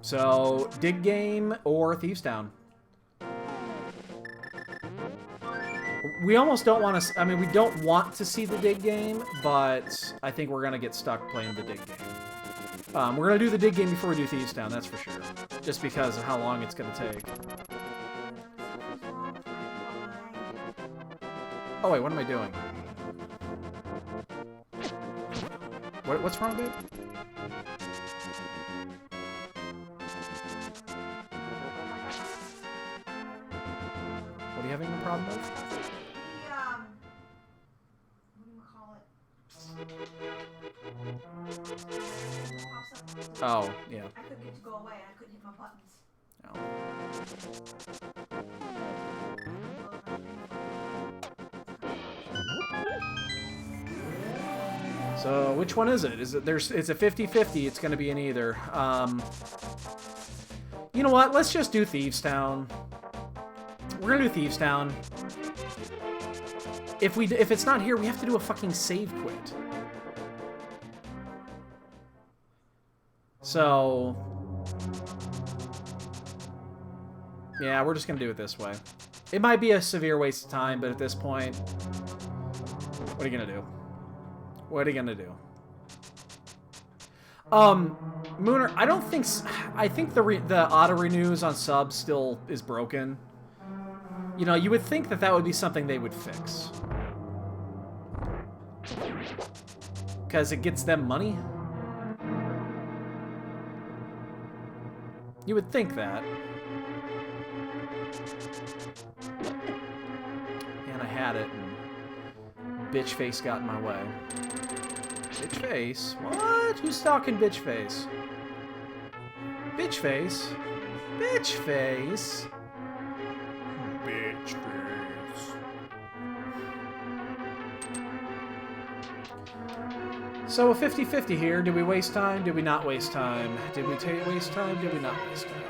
Speaker 1: So, dig game or Thieves Town? We almost don't want to... I mean, we don't want to see the dig game, but I think we're going to get stuck playing the dig game. We're going to do the dig game before we do Thieves Town, that's for sure. Just because of how long it's going to take. Oh, wait, what am I doing? What's wrong, babe? What are you having a problem with?
Speaker 2: What do you call it?
Speaker 1: Oh, yeah.
Speaker 2: I couldn't get it to go away. I couldn't hit my buttons.
Speaker 1: So, which one is it? Is it it's a 50-50. It's going to be in either. You know what? Let's just do Thieves Town. We're going to do Thieves Town. If it's not here, we have to do a fucking save quit. So, yeah, we're just going to do it this way. It might be a severe waste of time, but at this point, what are you going to do? What are you gonna do? Mooner, I don't think... I think the auto-renews on subs still is broken. You know, you would think that that would be something they would fix. Because it gets them money? You would think that. And I had it, and bitch face got in my way. Bitch face? What? Who's talking bitch face? Bitch face? Bitch face? Bitch face. So a 50-50 here. Did we waste time? Did we not waste time? Did we waste time? Did we not waste time?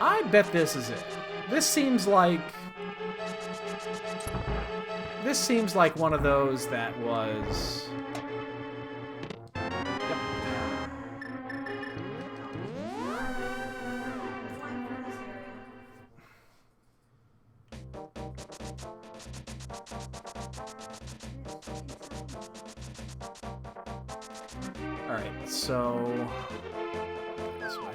Speaker 1: I bet this is it. This seems like one of those that was... Yep. Alright, so... this way.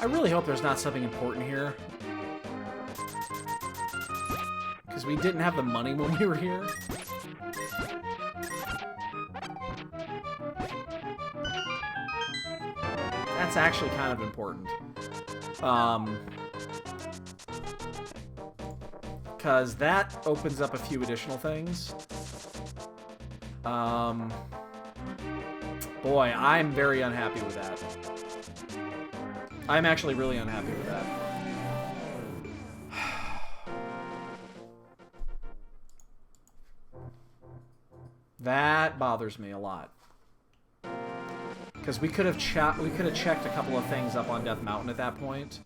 Speaker 1: I really hope there's not something important here. Because we didn't have the money when we were here. That's actually kind of important. Because that opens up a few additional things. Boy, I'm very unhappy with that. I'm actually really unhappy with that. That bothers me a lot. Because we could have checked a couple of things up on Death Mountain at that point.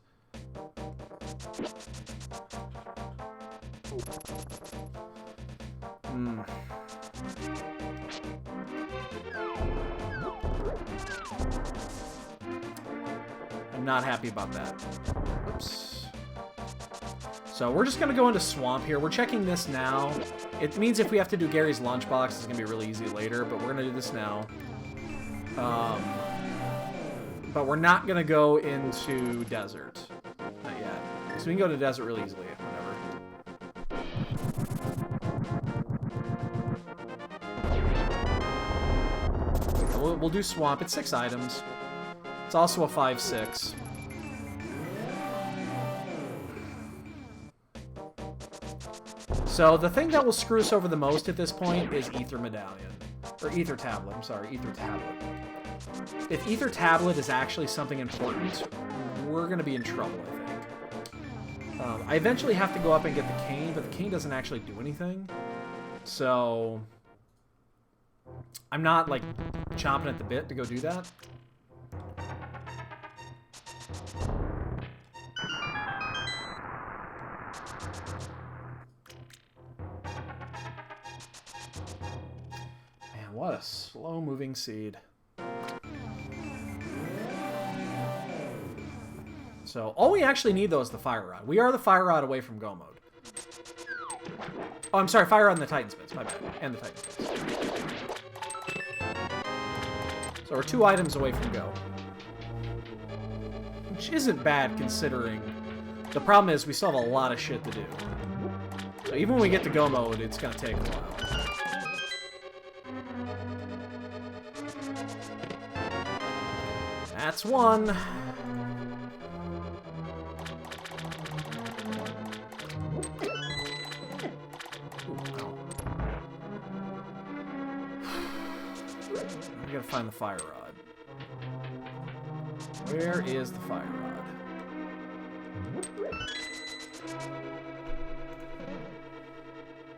Speaker 1: I'm not happy about that. Oops. So we're just gonna go into Swamp here. We're checking this now. It means if we have to do Gary's Lunchbox, it's gonna be really easy later, but we're gonna do this now. But we're not gonna go into Desert. Not yet. So we can go to Desert really easily, whenever. We'll do Swamp. It's 6 items. It's also a 5/6. So the thing that will screw us over the most at this point is Ether Medallion. Or Ether Tablet, I'm sorry, Ether Tablet. If Ether Tablet is actually something important, we're going to be in trouble, I think. I eventually have to go up and get the cane, but the cane doesn't actually do anything. So I'm not, like, chomping at the bit to go do that. what a slow-moving seed. So, all we actually need, though, is the Fire Rod. We are the Fire Rod away from Go mode. Oh, I'm sorry, Fire Rod and the Titan Spits. My bad. And the Titan Spits. So we're 2 items away from Go. Which isn't bad, considering the problem is we still have a lot of shit to do. So even when we get to Go mode, it's going to take a while. That's one. We gotta find the Fire Rod. Where is the Fire Rod?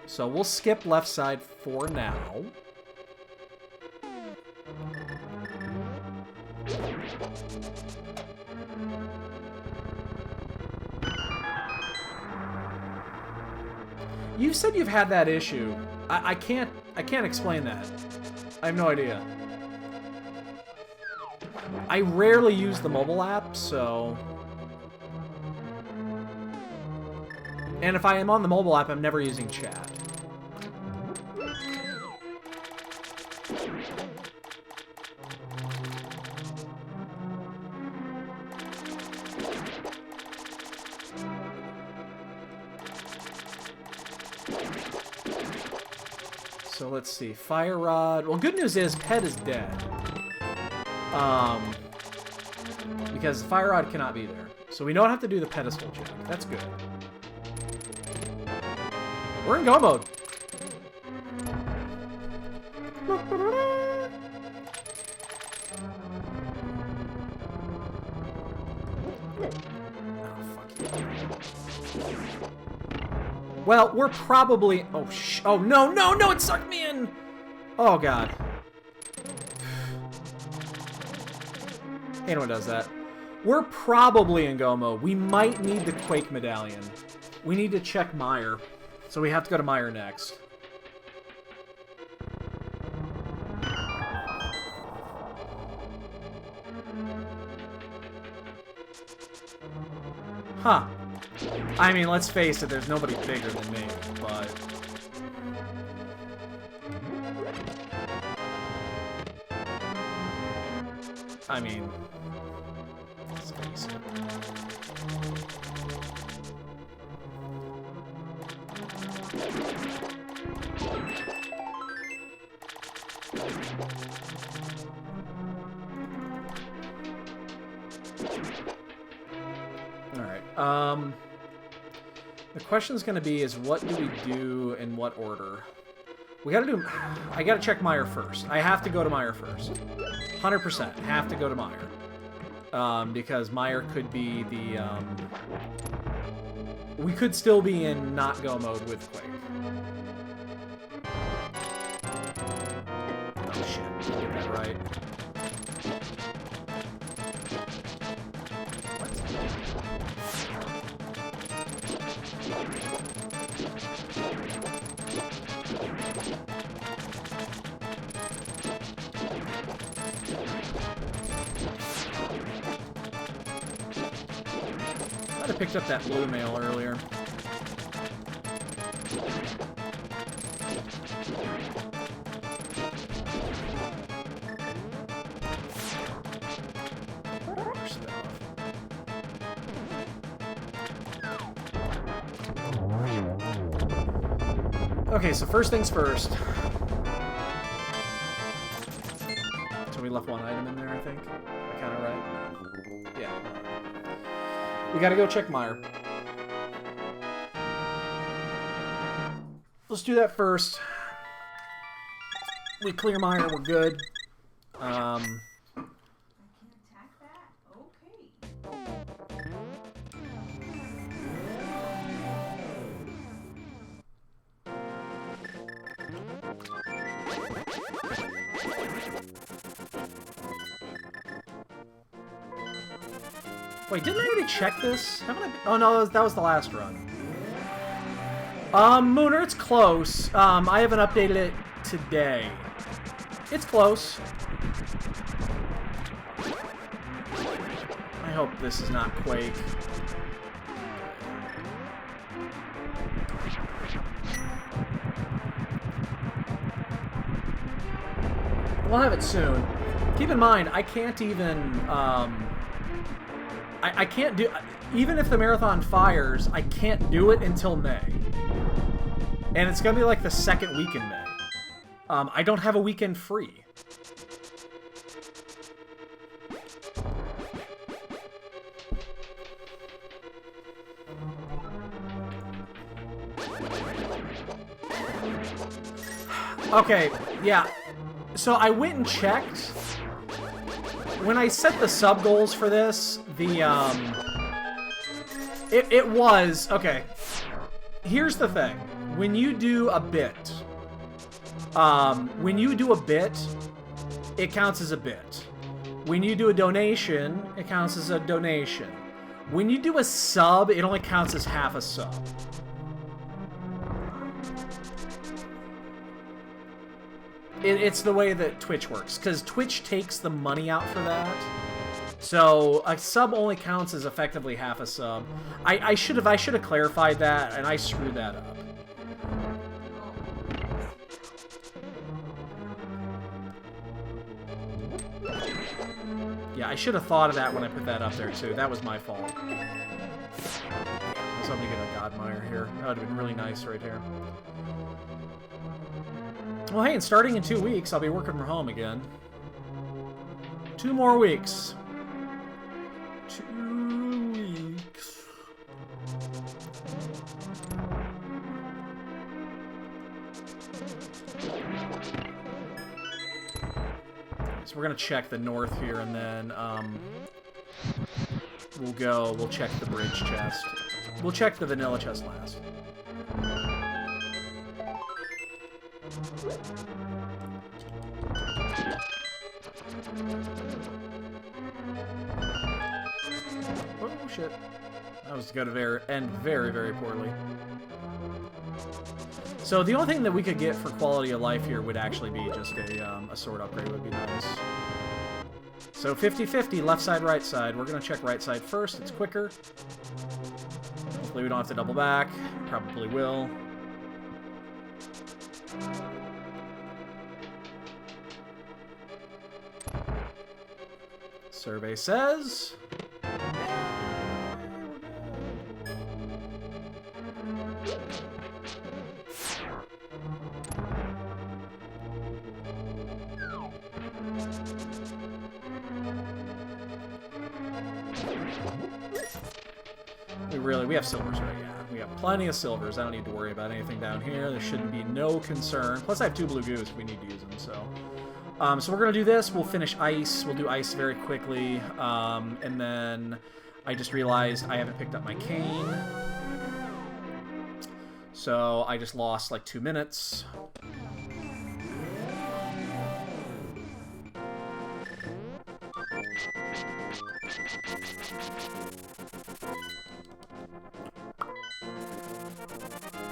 Speaker 1: So we'll skip left side for now. You said you've had that issue. I can't explain that. I have no idea. I rarely use the mobile app, so... And if I am on the mobile app, I'm never using chat. So let's see. Fire Rod. Well, good news is Pet is dead. Because the Fire Rod cannot be there. So we don't have to do the pedestal check. That's good. We're in Go mode. Oh, fuck you. Well, we're probably... Oh, oh, no, no, no, it sucked me in! Oh, God. Anyone does that. We're probably in Go mode. We might need the Quake Medallion. We need to check Meyer. So we have to go to Meyer next. Huh. I mean, let's face it, there's nobody bigger than me, but... I mean... Let's face it. Alright, the question's gonna be is what do we do in what order? We gotta do... I gotta check Meyer first. I have to go to Meyer first. 100% have to go to Meyer. Because Meyer could be the, we could still be in not Go mode with Quake. Oh shit, get that right. I picked up that blue mail earlier. Okay, so first things first. So we left one item in there, I think. Am I kind of right? Yeah. We gotta go check Meyer. Let's do that first. We clear Meyer, we're good.
Speaker 2: I can attack that? Okay.
Speaker 1: Wait, didn't I already check this? Haven't I? Oh no, that was the last run. Mooner, it's close. I haven't updated it today. It's close. I hope this is not Quake. We'll have it soon. Keep in mind, I can't even, I can't do, even if the marathon fires, I can't do it until May. And it's gonna be like the second week in May. I don't have a weekend free. Okay, yeah. So I went and checked. When I set the sub goals for this, the it was okay. Here's the thing: when you do a bit, it counts as a bit. When you do a donation, it counts as a donation. When you do a sub, it only counts as half a sub. It's the way that Twitch works, because Twitch takes the money out for that. So a sub only counts as effectively half a sub. I should have clarified that, and I screwed that up. Yeah, I should have thought of that when I put that up there too. That was my fault. Somebody get a Godmire here. That would have been really nice right here. Well, hey, and starting in 2 weeks, I'll be working from home again. 2 more weeks. 2 weeks. So we're gonna check the north here, and then we'll check the bridge chest. We'll check the vanilla chest last. Oh shit. That was going to end very, very poorly. So the only thing that we could get for quality of life here would actually be just a sword upgrade would be nice. So 50-50, left side, right side. We're going to check right side first. It's quicker. Hopefully we don't have to double back. Probably will. Survey says... We have silvers, right? Yeah, we have plenty of silvers. I don't need to worry about anything down here. There shouldn't be no concern. Plus, I have 2 blue goos if we need to use them, so... so we're going to do this. We'll finish ice. We'll do ice very quickly. And then I just realized I haven't picked up my cane. So I just lost like 2 minutes.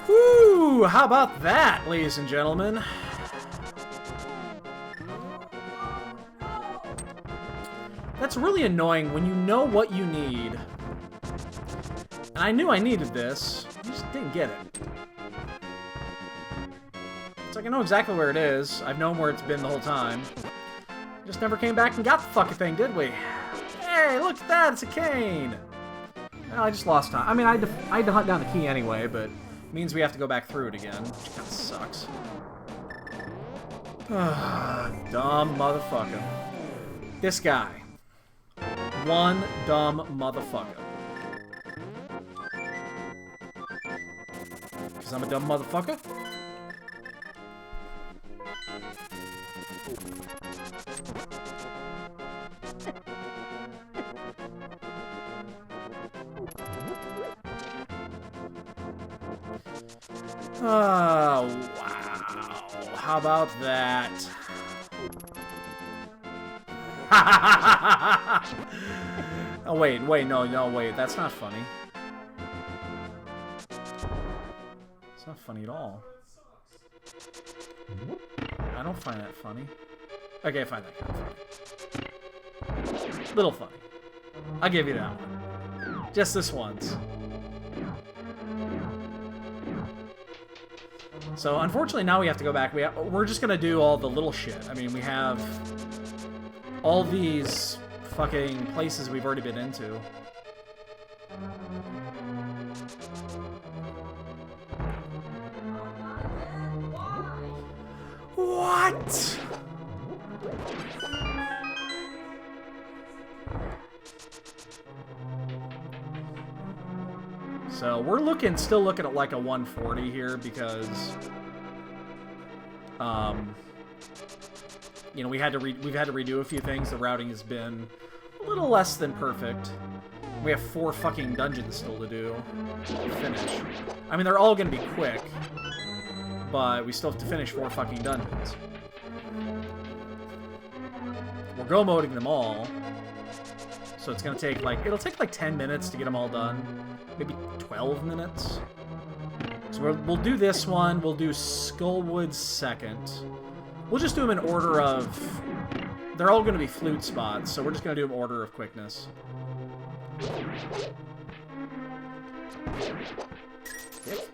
Speaker 1: Whoo! How about that, ladies and gentlemen? That's really annoying when you know what you need. And I knew I needed this. I just didn't get it. It's like I know exactly where it is. I've known where it's been the whole time. Just never came back and got the fucking thing, did we? Hey, look at that! It's a cane! Well, I just lost time. I mean, I had to hunt down the key anyway, but it means we have to go back through it again, which kind of sucks. Dumb motherfucker. This guy. One dumb motherfucker. Because I'm a dumb motherfucker? Oh, wow. How about that? Oh, wait, no, wait. That's not funny. It's not funny at all. I don't find that funny. Okay, fine, that kind of funny. Little funny. I'll give you that one. Just this once. So, unfortunately, now we have to go back. We're just gonna do all the little shit. I mean, we have all these fucking places we've already been into. What? So we're still looking at like a 140 here because, you know, we've had to redo a few things. The routing has been a little less than perfect. We have 4 fucking dungeons still to do to finish. I mean, they're all gonna be quick, but we still have to finish 4 fucking dungeons. We're go moding them all, so it's gonna take like it'll take like 10 minutes to get them all done. Maybe 12 minutes. So we'll do this one. We'll do Skullwood second. We'll just do them in order of... They're all going to be flute spots, so we're just going to do them in order of quickness. Yep.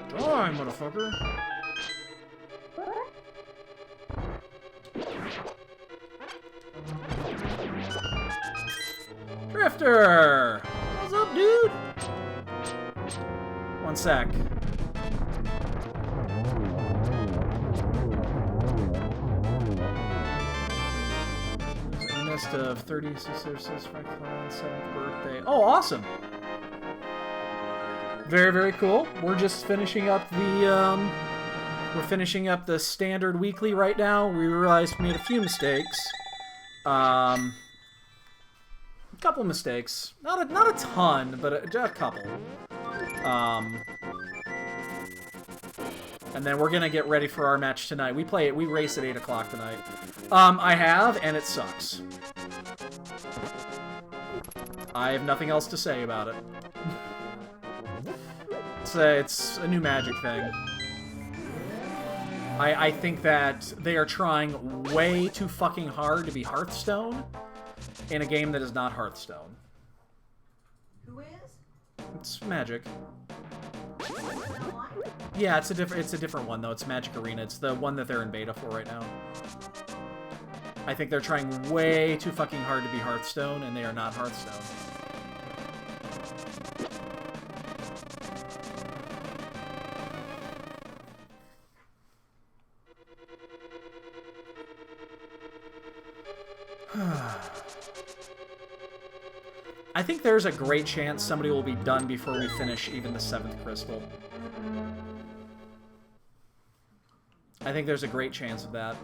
Speaker 1: Die, motherfucker. Drifter! What's up, dude? One sec. A list of 36 7th birthday. Oh, awesome! Very, very cool. We're just finishing up the, we're finishing up the standard weekly right now. We realized we made a few mistakes. A couple mistakes. Not a ton, but a couple. And then we're gonna get ready for our match tonight. We race at 8 o'clock tonight. I have, and it sucks. I have nothing else to say about it. It's a new Magic thing. I think that they are trying way too fucking hard to be Hearthstone in a game that is not Hearthstone.
Speaker 2: Who is?
Speaker 1: It's Magic.
Speaker 2: What?
Speaker 1: Yeah, it's a different one though. It's Magic Arena. It's the one that they're in beta for right now. I think they're trying way too fucking hard to be Hearthstone, and they are not Hearthstone. I think there's a great chance somebody will be done before we finish even the 7th crystal. I think there's a great chance of that.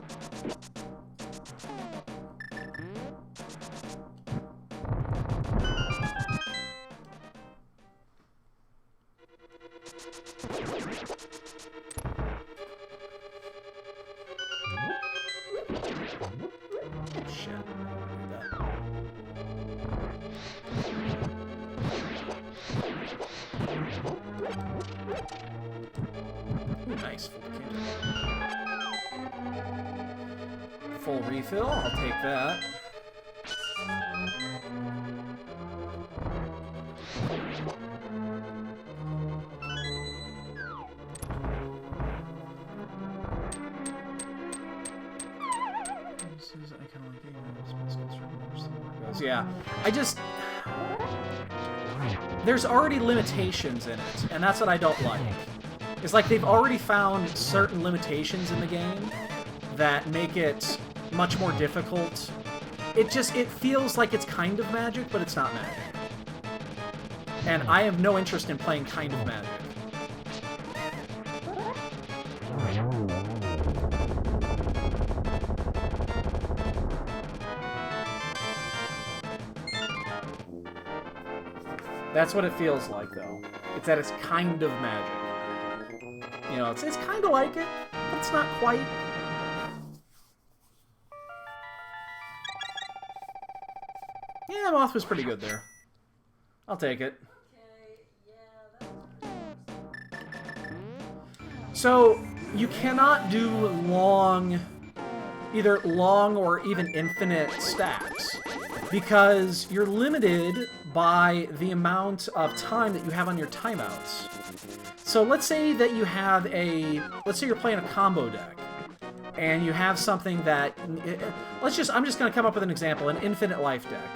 Speaker 1: Nice. Full refill. I'll take that. Yeah, there's already limitations in it, and that's what I don't like. It's like they've already found certain limitations in the game that make it much more difficult. It feels like it's kind of Magic, but it's not Magic. And I have no interest in playing kind of Magic. That's what it feels like, though. It's that it's kind of Magic. You know, it's kind of like it, but it's not quite. Yeah, Moth was pretty good there. I'll take it.
Speaker 2: Okay, yeah,
Speaker 1: So, you cannot do long either long or even infinite stacks, because you're limited by the amount of time that you have on your timeouts. So let's say that you have let's say you're playing a combo deck, and you have something that, I'm just going to come up with an example, an infinite life deck,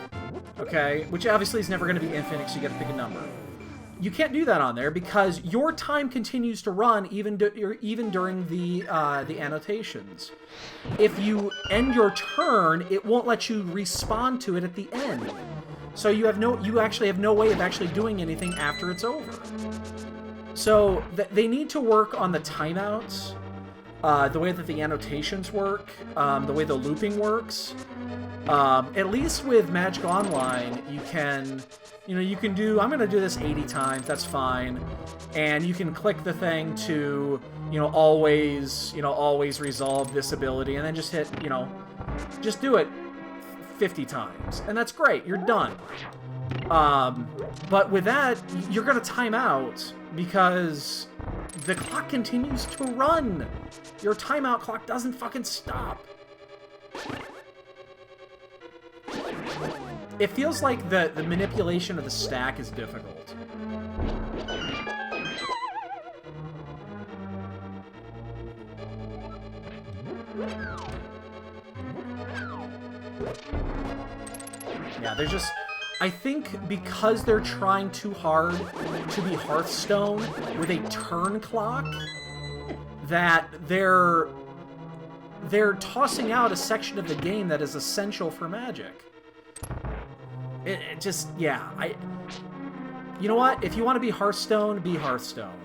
Speaker 1: okay? Which obviously is never going to be infinite, so you got to pick a number. You can't do that on there because your time continues to run even during the annotations. If you end your turn, it won't let you respond to it at the end. So you actually have no way of actually doing anything after it's over. So they need to work on the timeouts, the way that the annotations work, the way the looping works. At least with Magic Online, you can do, I'm going to do this 80 times, that's fine. And you can click the thing to, always resolve this ability, and then just hit, just do it 50 times. And that's great, you're done. But with that, you're going to time out because the clock continues to run. Your timeout clock doesn't fucking stop. It feels like the manipulation of the stack is difficult. Yeah, they're just... I think because they're trying too hard to be Hearthstone with a turn clock, that they're tossing out a section of the game that is essential for Magic. It just, yeah, you know what? If you want to be Hearthstone, be Hearthstone.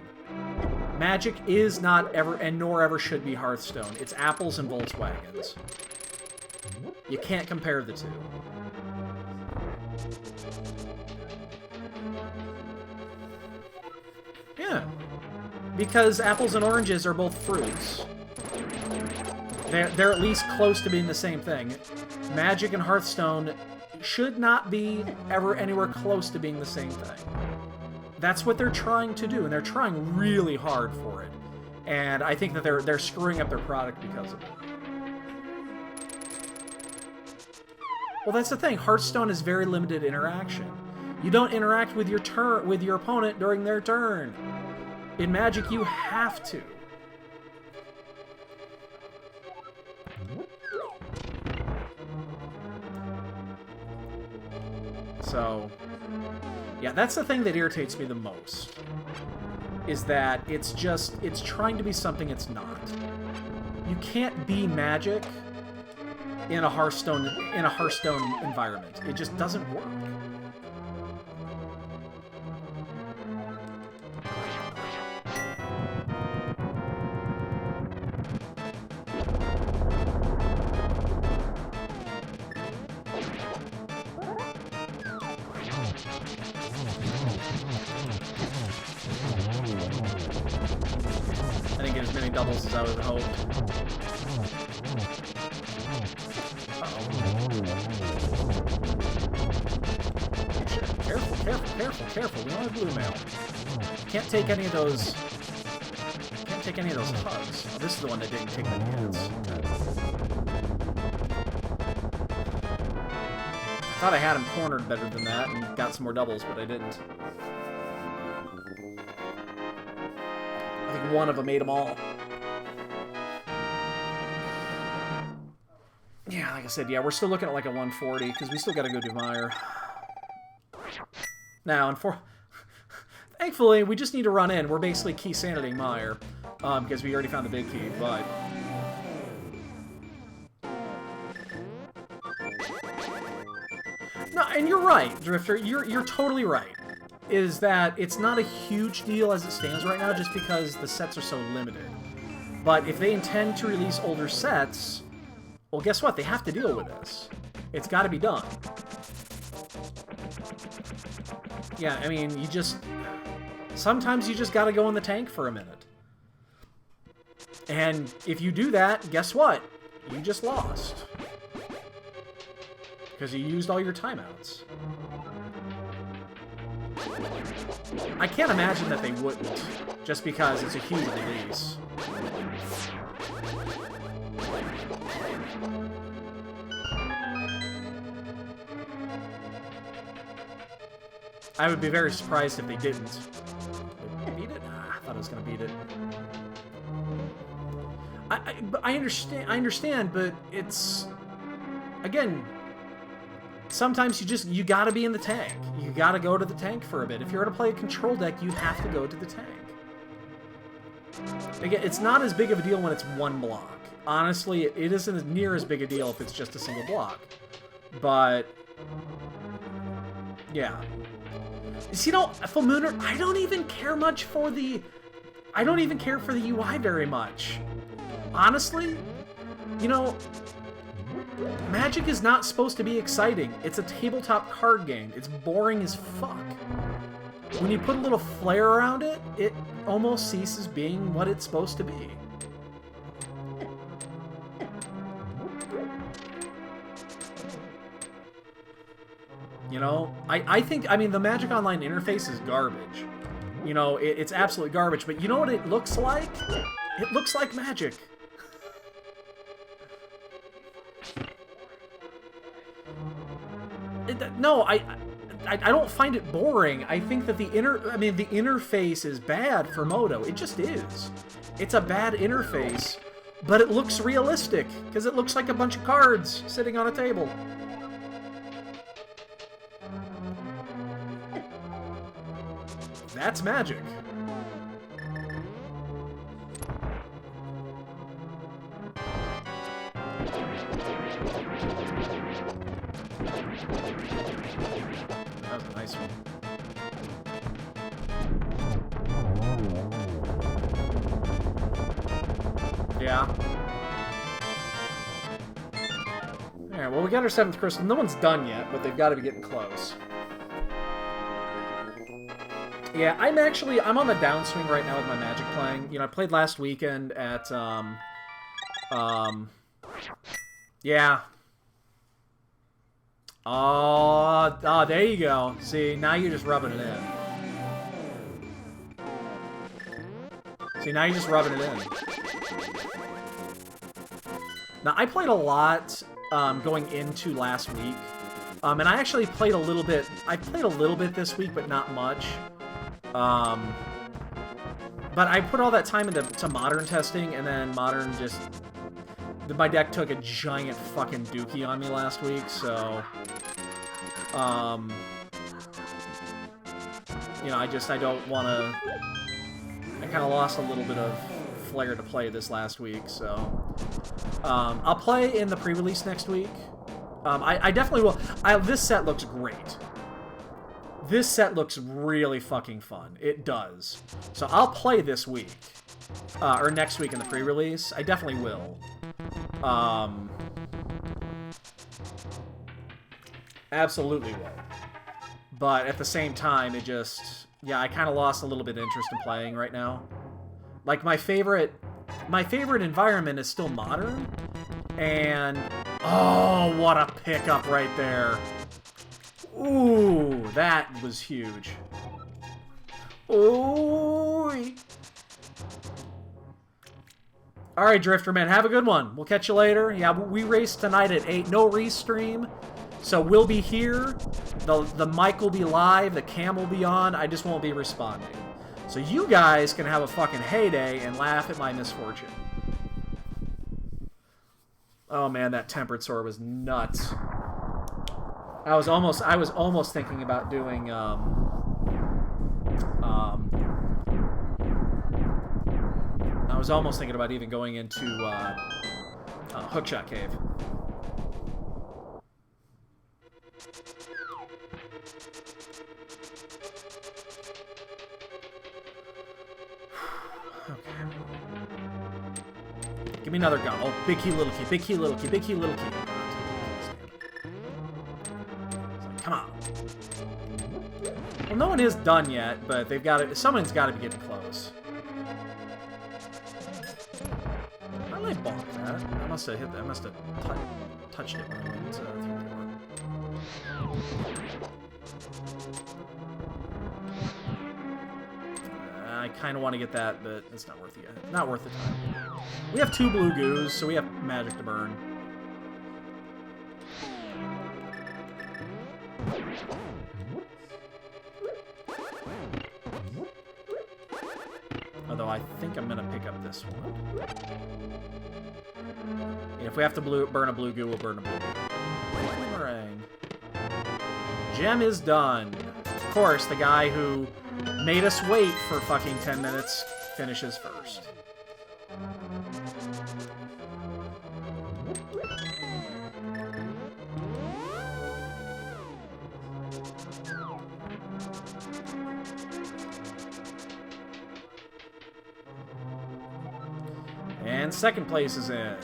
Speaker 1: Magic is not ever, and nor ever should be Hearthstone. It's apples and Volkswagens. You can't compare the two. Yeah, because apples and oranges are both fruits. They're at least close to being the same thing. Magic and Hearthstone should not be ever anywhere close to being the same thing. That's what they're trying to do, and they're trying really hard for it. And I think that they're screwing up their product because of it. Well, that's the thing. Hearthstone is very limited interaction. You don't interact with your opponent during their turn. In Magic, you have to. So, yeah, that's the thing that irritates me the most. Is that it's trying to be something it's not. You can't be Magic in a Hearthstone environment. It just doesn't work. I didn't get as many doubles as I would have hoped. Careful. We don't have blue mail. Can't take any of those. Can't take any of those hugs. Oh, this is the one that didn't take many hits. I thought I had him cornered better than that and got some more doubles, but I didn't. I think one of them ate them all. Yeah, like I said, yeah, we're still looking at like a 140 because we still got to go do Meyer. Now, thankfully, we just need to run in. We're basically key sanitying Meyer because we already found the big key, but... No, and you're right, Drifter. You're totally right. Is that it's not a huge deal as it stands right now just because the sets are so limited. But if they intend to release older sets, well, guess what? They have to deal with this. It's got to be done. Yeah, I mean, sometimes you just got to go in the tank for a minute. And if you do that, guess what? You just lost. Because you used all your timeouts. I can't imagine that they wouldn't, just because it's a huge release. I would be very surprised if they didn't. Beat it? Ah, I thought I was gonna beat it. I understand, but it's again. Sometimes you gotta be in the tank. You gotta go to the tank for a bit. If you're gonna play a control deck, you have to go to the tank. Again, it's not as big of a deal when it's one block. Honestly, it isn't near as big a deal if it's just a single block. But yeah. See, you know, Full Mooner, I don't even care much for the... I don't even care for the UI very much. Honestly, you know, Magic is not supposed to be exciting. It's a tabletop card game. It's boring as fuck. When you put a little flair around it, it almost ceases being what it's supposed to be. You know, I think, I mean, the Magic Online interface is garbage. You know, it's absolute garbage, but you know what it looks like? It looks like Magic. No, I don't find it boring. I think that the interface is bad for Moto. It just is. It's a bad interface, but it looks realistic because it looks like a bunch of cards sitting on a table. That's Magic. That was a nice one. Yeah. Alright, well, we got our 7th crystal. No one's done yet, but they've got to be getting close. Yeah, I'm on the downswing right now with my Magic playing. You know, I played last weekend at, yeah. Oh, there you go. See, now you're just rubbing it in. See, now you're just rubbing it in. Now, I played a lot going into last week. And I actually played a little bit. I played a little bit this week, but not much. But I put all that time into Modern testing, and then Modern just... My deck took a giant fucking dookie on me last week, so... you know, I don't want to... I kind of lost a little bit of flair to play this last week, so... I'll play in the pre-release next week. I definitely will. This set looks great. This set looks really fucking fun. It does. So I'll play this week. Or next week in the pre-release. I definitely will. Absolutely will. But at the same time, it just... Yeah, I kind of lost a little bit of interest in playing right now. Like, my favorite environment is still Modern. And... Oh, what a pickup right there. Ooh, that was huge. Ooh. Alright, Drifter Man, have a good one. We'll catch you later. Yeah, we race tonight at 8. No restream. So we'll be here. The mic will be live. The cam will be on. I just won't be responding. So you guys can have a fucking heyday and laugh at my misfortune. Oh man, that Tempered Sword was nuts. I was almost thinking about doing I was almost thinking about even going into Hookshot Cave. Okay. Give me another gun. Oh, big key, little key, big key, little key, big key, little key. Come on. Well, no one is done yet, but they've got to. Someone's got to be getting close. How did I bonk that? I must have hit that. I must have touched it when I went through the door. I kind of want to get that, but it's not worth it. Not worth the time. We have 2 blue goos, so we have magic to burn. Although I think I'm gonna pick up this one. And if we have to burn a blue goo, we'll burn a blue goo. Boomerang. Gem is done. Of course, the guy who made us wait for fucking 10 minutes finishes first. And second place is in.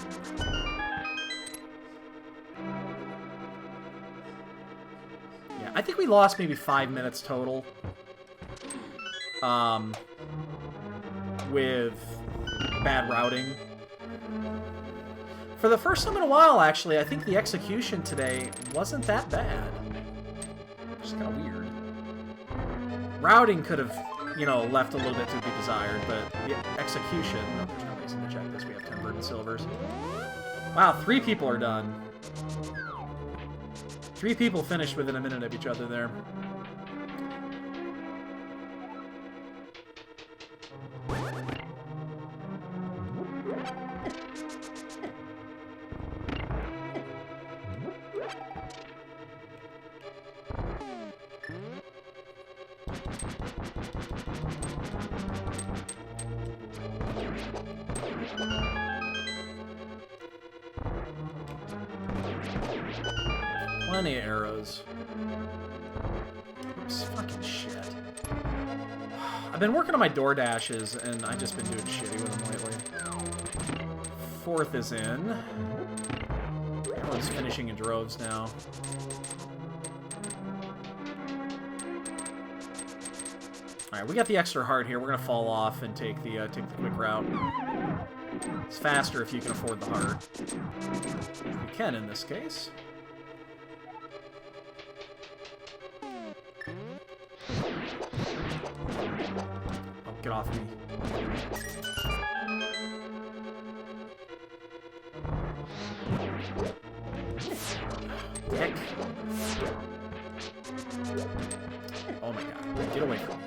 Speaker 1: Yeah, I think we lost maybe 5 minutes total. With bad routing. For the first time in a while, actually, I think the execution today wasn't that bad. Which is kind of weird. Routing could have, you know, left a little bit to be desired, but the execution... Oh, there's no reason to check this. We have 10 burden silvers. Wow, 3 people are done. 3 people finished within a minute of each other there. Plenty of arrows. Oops, fucking shit. I've been working on my door dashes, and I've just been doing shitty with them lately. 4th is in. Everyone's finishing in droves now. Alright, we got the extra heart here. We're gonna fall off and take the quick route. It's faster if you can afford the heart. Which we can in this case. Oh, get off me. Dick. Oh my god. Get away from me.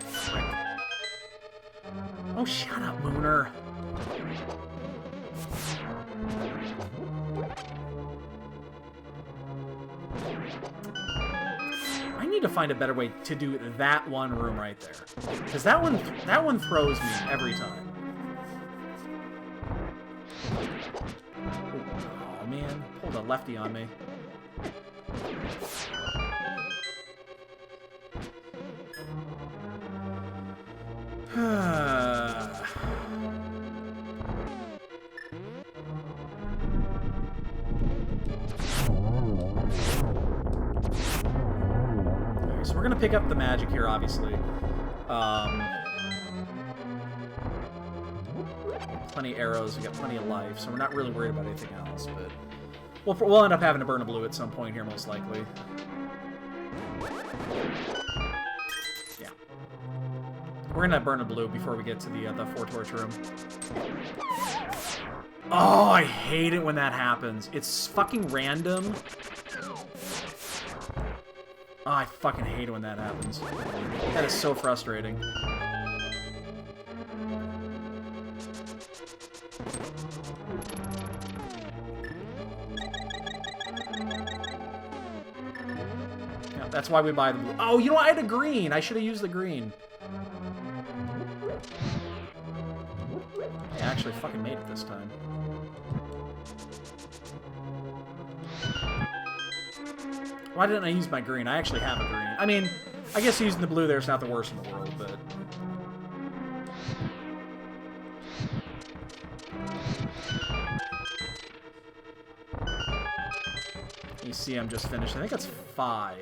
Speaker 1: Oh, shut up, Mooner. I need to find a better way to do that one room right there. Because that one throws me every time. Oh man, pulled a lefty on me. So we're gonna pick up the magic here, obviously. Plenty of arrows, we got plenty of life, so we're not really worried about anything else, but we'll end up having to burn a blue at some point here, most likely. Yeah. We're gonna burn a blue before we get to the 4-torch room. Oh, I hate it when that happens. It's fucking random. Oh, I fucking hate it when that happens. That is so frustrating. Yeah, that's why we buy the blue. Oh, you know what? I had a green. I should have used the green. I actually fucking made it this time. Why didn't I use my green? I actually have a green. I mean, I guess using the blue there is not the worst in the world, but... You see I'm just finished. I think that's 5.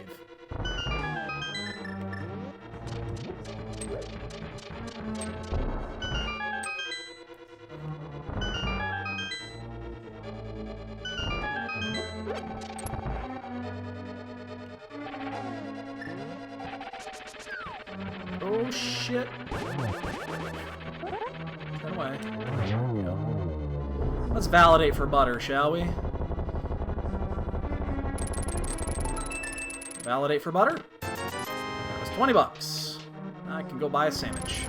Speaker 1: Oh, shit. Turn away. Let's validate for butter, shall we? Validate for butter. That was 20 bucks. I can go buy a sandwich.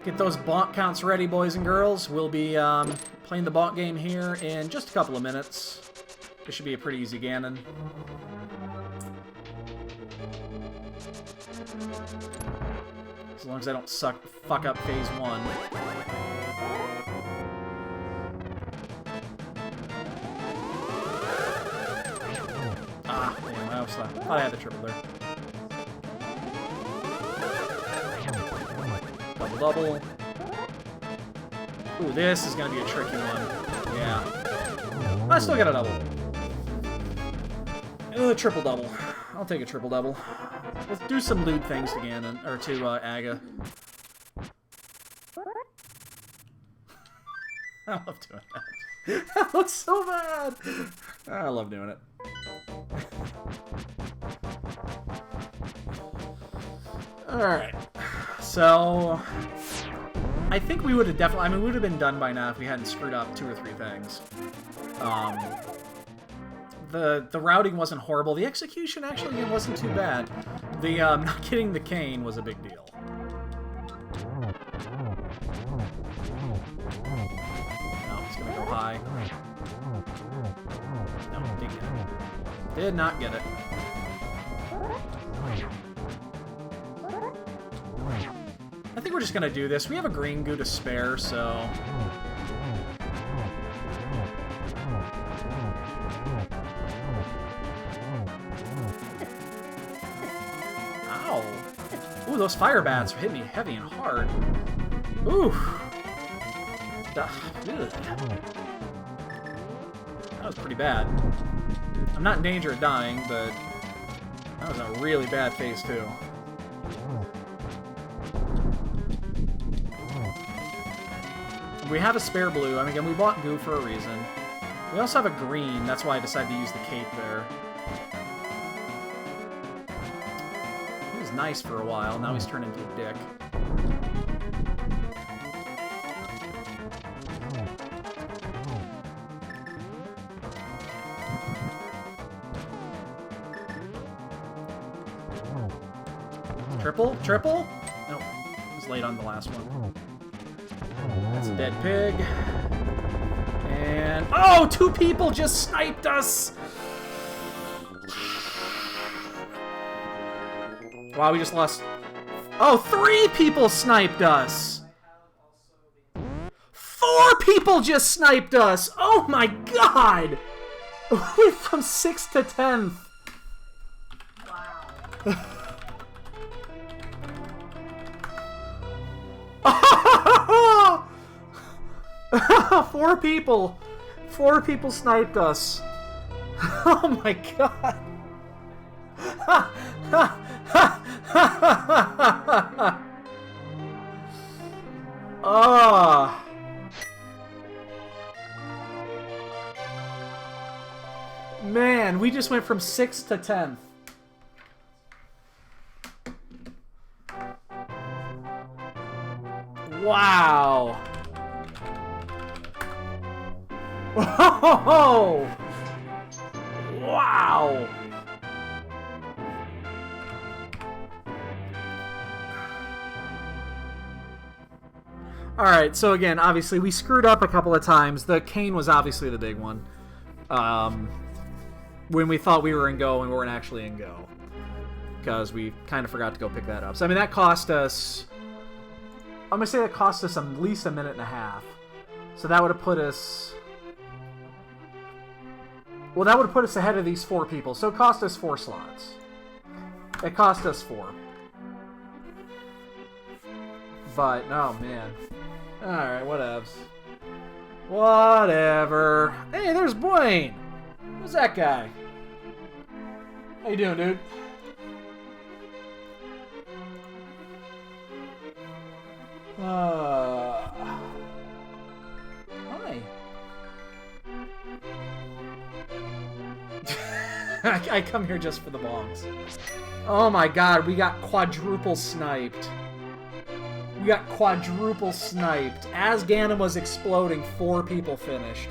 Speaker 1: Get those bonk counts ready, boys and girls. We'll be playing the bonk game here in just a couple of minutes. This should be a pretty easy Ganon. As long as I don't fuck up phase 1. Ah, damn, I thought I had the triple there. Double. Ooh, this is gonna be a tricky one. Yeah. I still got a double. And a triple double. I'll take a triple double. Let's do some lewd things to Ganon, or to Aga. I love doing that. That looks so bad! I love doing it. Alright. So... I think we would have definitely... I mean, we would have been done by now if we hadn't screwed up 2 or 3 things. The routing wasn't horrible. The execution actually wasn't too bad. The not getting the cane was a big deal. No, it's gonna go high. No, didn't get it. Did not get it. I think we're just gonna do this. We have a green goo to spare, so... Ooh, those fire bats hit me heavy and hard. Ooh. That was pretty bad. I'm not in danger of dying, but that was a really bad phase 2. We have a spare blue. I mean, again, we bought goo for a reason. We also have a green. That's why I decided to use the cape there. Nice for a while. Now he's turned into a dick. Triple? Triple? Nope. He was late on the last one. That's a dead pig. And... Oh! 2 people just sniped us! Wow, we just lost... Oh, 3 people sniped us! 4 people just sniped us! Oh my god! We went from 6th to 10th. Wow. 4 people. 4 people sniped us. Oh my god. Oh. Man, we just went from 6th to 10th. Wow. Whoa. Wow. Alright, so again, obviously, we screwed up a couple of times. The cane was obviously the big one. When we thought we were in go and we weren't actually in go. Because we kind of forgot to go pick that up. So, I mean, that cost us... I'm going to say that cost us at least a minute and a half. So that would have put us... Well, that would have put us ahead of these 4 people. So it cost us 4 slots. It cost us 4. But, oh man. Alright, whatevs. Whatever. Hey, there's Blaine! Who's that guy? How you doing, dude? Hi. I come here just for the bombs. Oh my god, we got quadruple sniped. We got quadruple sniped. As Ganon was exploding, 4 people finished.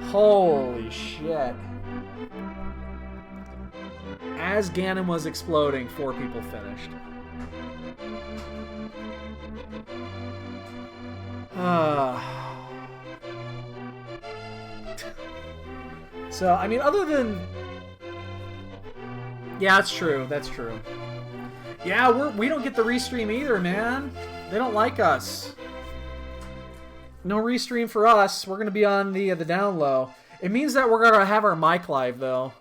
Speaker 1: Holy shit. As Ganon was exploding, 4 people finished. So, I mean, other than... Yeah, that's true. That's true. Yeah, we don't get the restream either, man. They don't like us. No restream for us. We're gonna be on the down low. It means that we're gonna have our mic live though.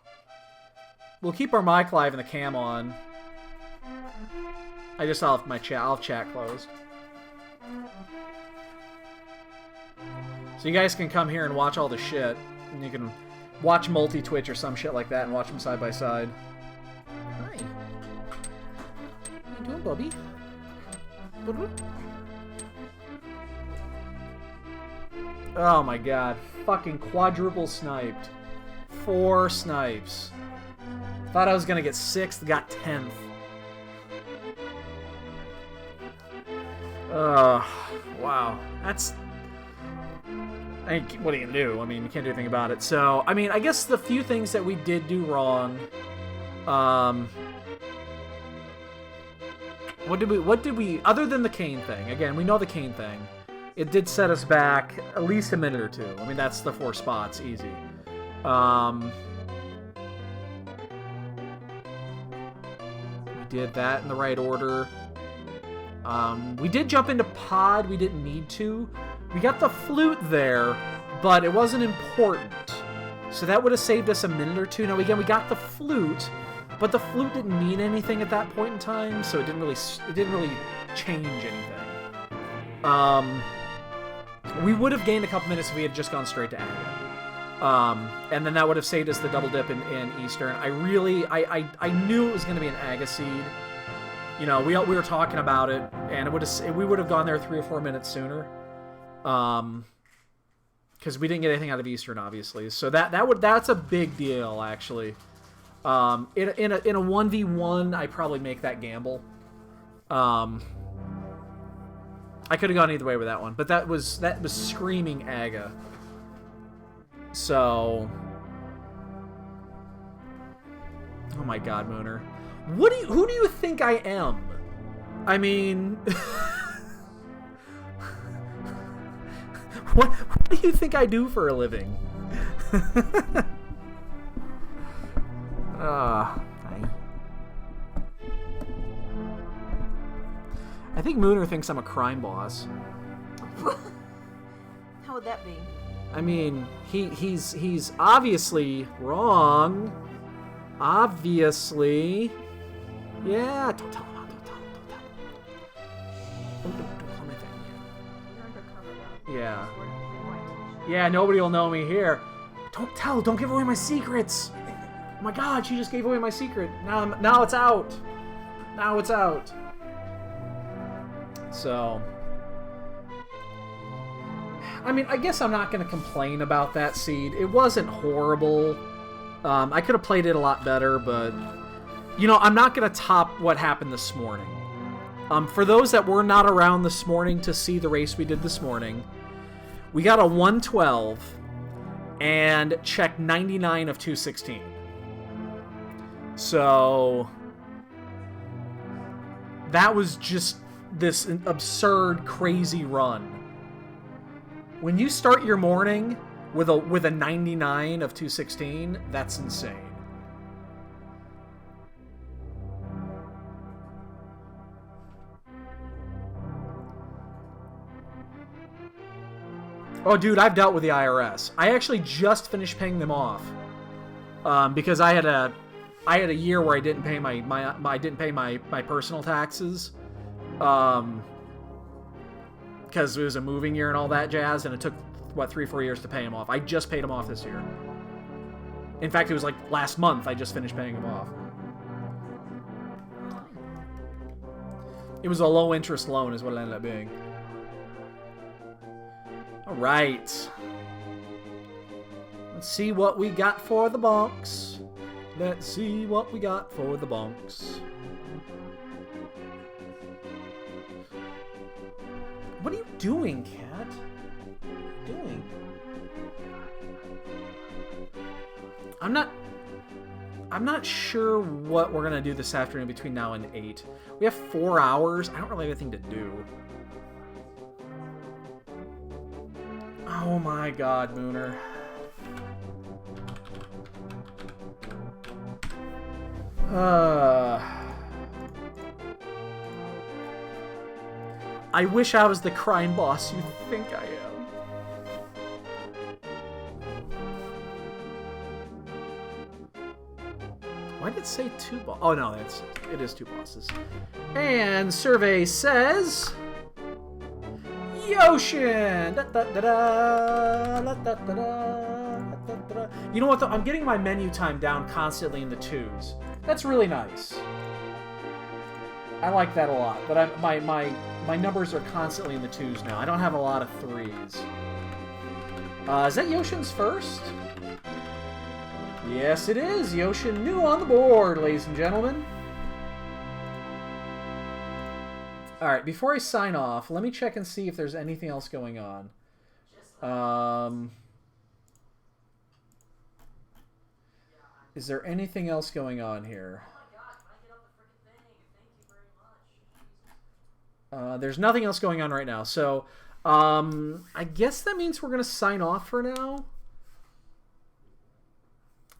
Speaker 1: We'll keep our mic live and the cam on. I'll have chat closed. So you guys can come here and watch all the shit. And you can watch multi-Twitch or some shit like that and watch them side by side. Hi. How you doing, Bubby? Oh my god. Fucking quadruple sniped. 4 snipes. Thought I was gonna get 6th, got 10th. Wow. That's... what are you gonna do? I mean, you can't do anything about it. So, I mean, I guess the few things that we did do wrong... What did we... Other than the cane thing. Again, we know the cane thing. It did set us back at least a minute or 2. I mean, that's the 4 spots. Easy. We did that in the right order. We did jump into pod. We didn't need to. We got the flute there, but it wasn't important. So that would have saved us a minute or 2. Now, again, we got the flute, but the flute didn't mean anything at that point in time, so it didn't really change anything. We would have gained a couple minutes if we had just gone straight to Aga. And then that would have saved us the double dip in Eastern. I knew it was going to be an Aga seed. You know, we were talking about it, and we would have gone there 3 or 4 minutes sooner. Because we didn't get anything out of Eastern, obviously. So that's a big deal, actually. In a 1v1, I probably make that gamble. I could have gone either way with that one, but that was screaming Aga. So, oh my God, Mooner, who do you think I am? I mean, what do you think I do for a living? I think Mooner thinks I'm a crime boss.
Speaker 2: How would that be?
Speaker 1: I mean, he's obviously wrong. Obviously. Yeah, don't tell him. Don't tell him anything.
Speaker 2: You're undercover though.
Speaker 1: Yeah.
Speaker 2: Sort of white
Speaker 1: Yeah, nobody will know me here. Don't give away my secrets. Oh my God, she just gave away my secret. Now it's out. Now it's out. So, I mean, I guess I'm not going to complain about that seed. It wasn't horrible. I could have played it a lot better, but, you know, I'm not going to top what happened this morning. For those that were not around this morning to see the race we did this morning, we got a 112 and checked 99 of 216. So, that was just this absurd, crazy run. When you start your morning with a 99 of 216, that's insane. Oh, dude, I've dealt with the IRS. I actually just finished paying them off because I had a year where I didn't pay my personal taxes. Because it was a moving year and all that jazz, and it took, 3-4 years to pay him off. I just paid him off this year. In fact, it was like last month I just finished paying him off. It was a low-interest loan is what it ended up being. Alright. Let's see what we got for the bonks. Let's see what we got for the bonks. What are you doing, cat? What are you doing? I'm not sure what we're gonna do this afternoon between now and 8. We have 4 hours. I don't really have anything to do. Oh my god, Mooner. I wish I was the crime boss you think I am. Why did it say 2 bosses? Oh no, it is 2 bosses. And survey says Yoshin! You know what though? I'm getting my menu time down constantly in the 2s. That's really nice. I like that a lot. But my numbers are constantly in the 2s now. I don't have a lot of 3s. Is that Yoshin's first? Yes, it is. Yoshin new on the board, ladies and gentlemen. Alright, before I sign off, let me check and see if there's anything else going on. Is there anything else going on here? There's nothing else going on right now. So, I guess that means we're going to sign off for now.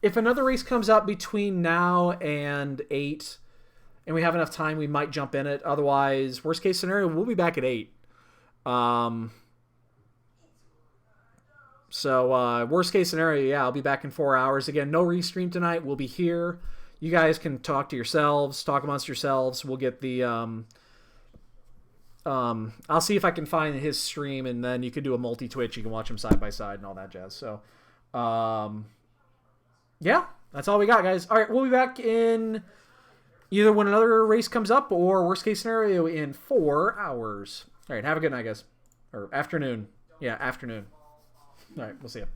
Speaker 1: If another race comes up between now and 8, and we have enough time, we might jump in it. Otherwise, worst case scenario, we'll be back at 8. So, worst case scenario, yeah, I'll be back in 4 hours. Again, no restream tonight. We'll be here. You guys can talk to yourselves, talk amongst yourselves. We'll get the... I'll see if I can find his stream, and then you could do a multi-Twitch. You can watch them side by side and all that jazz. So, yeah, that's all we got, guys. All right, we'll be back in either when another race comes up or worst case scenario in 4 hours. All right, have a good night, guys. Or afternoon. Yeah, afternoon. All right, we'll see you.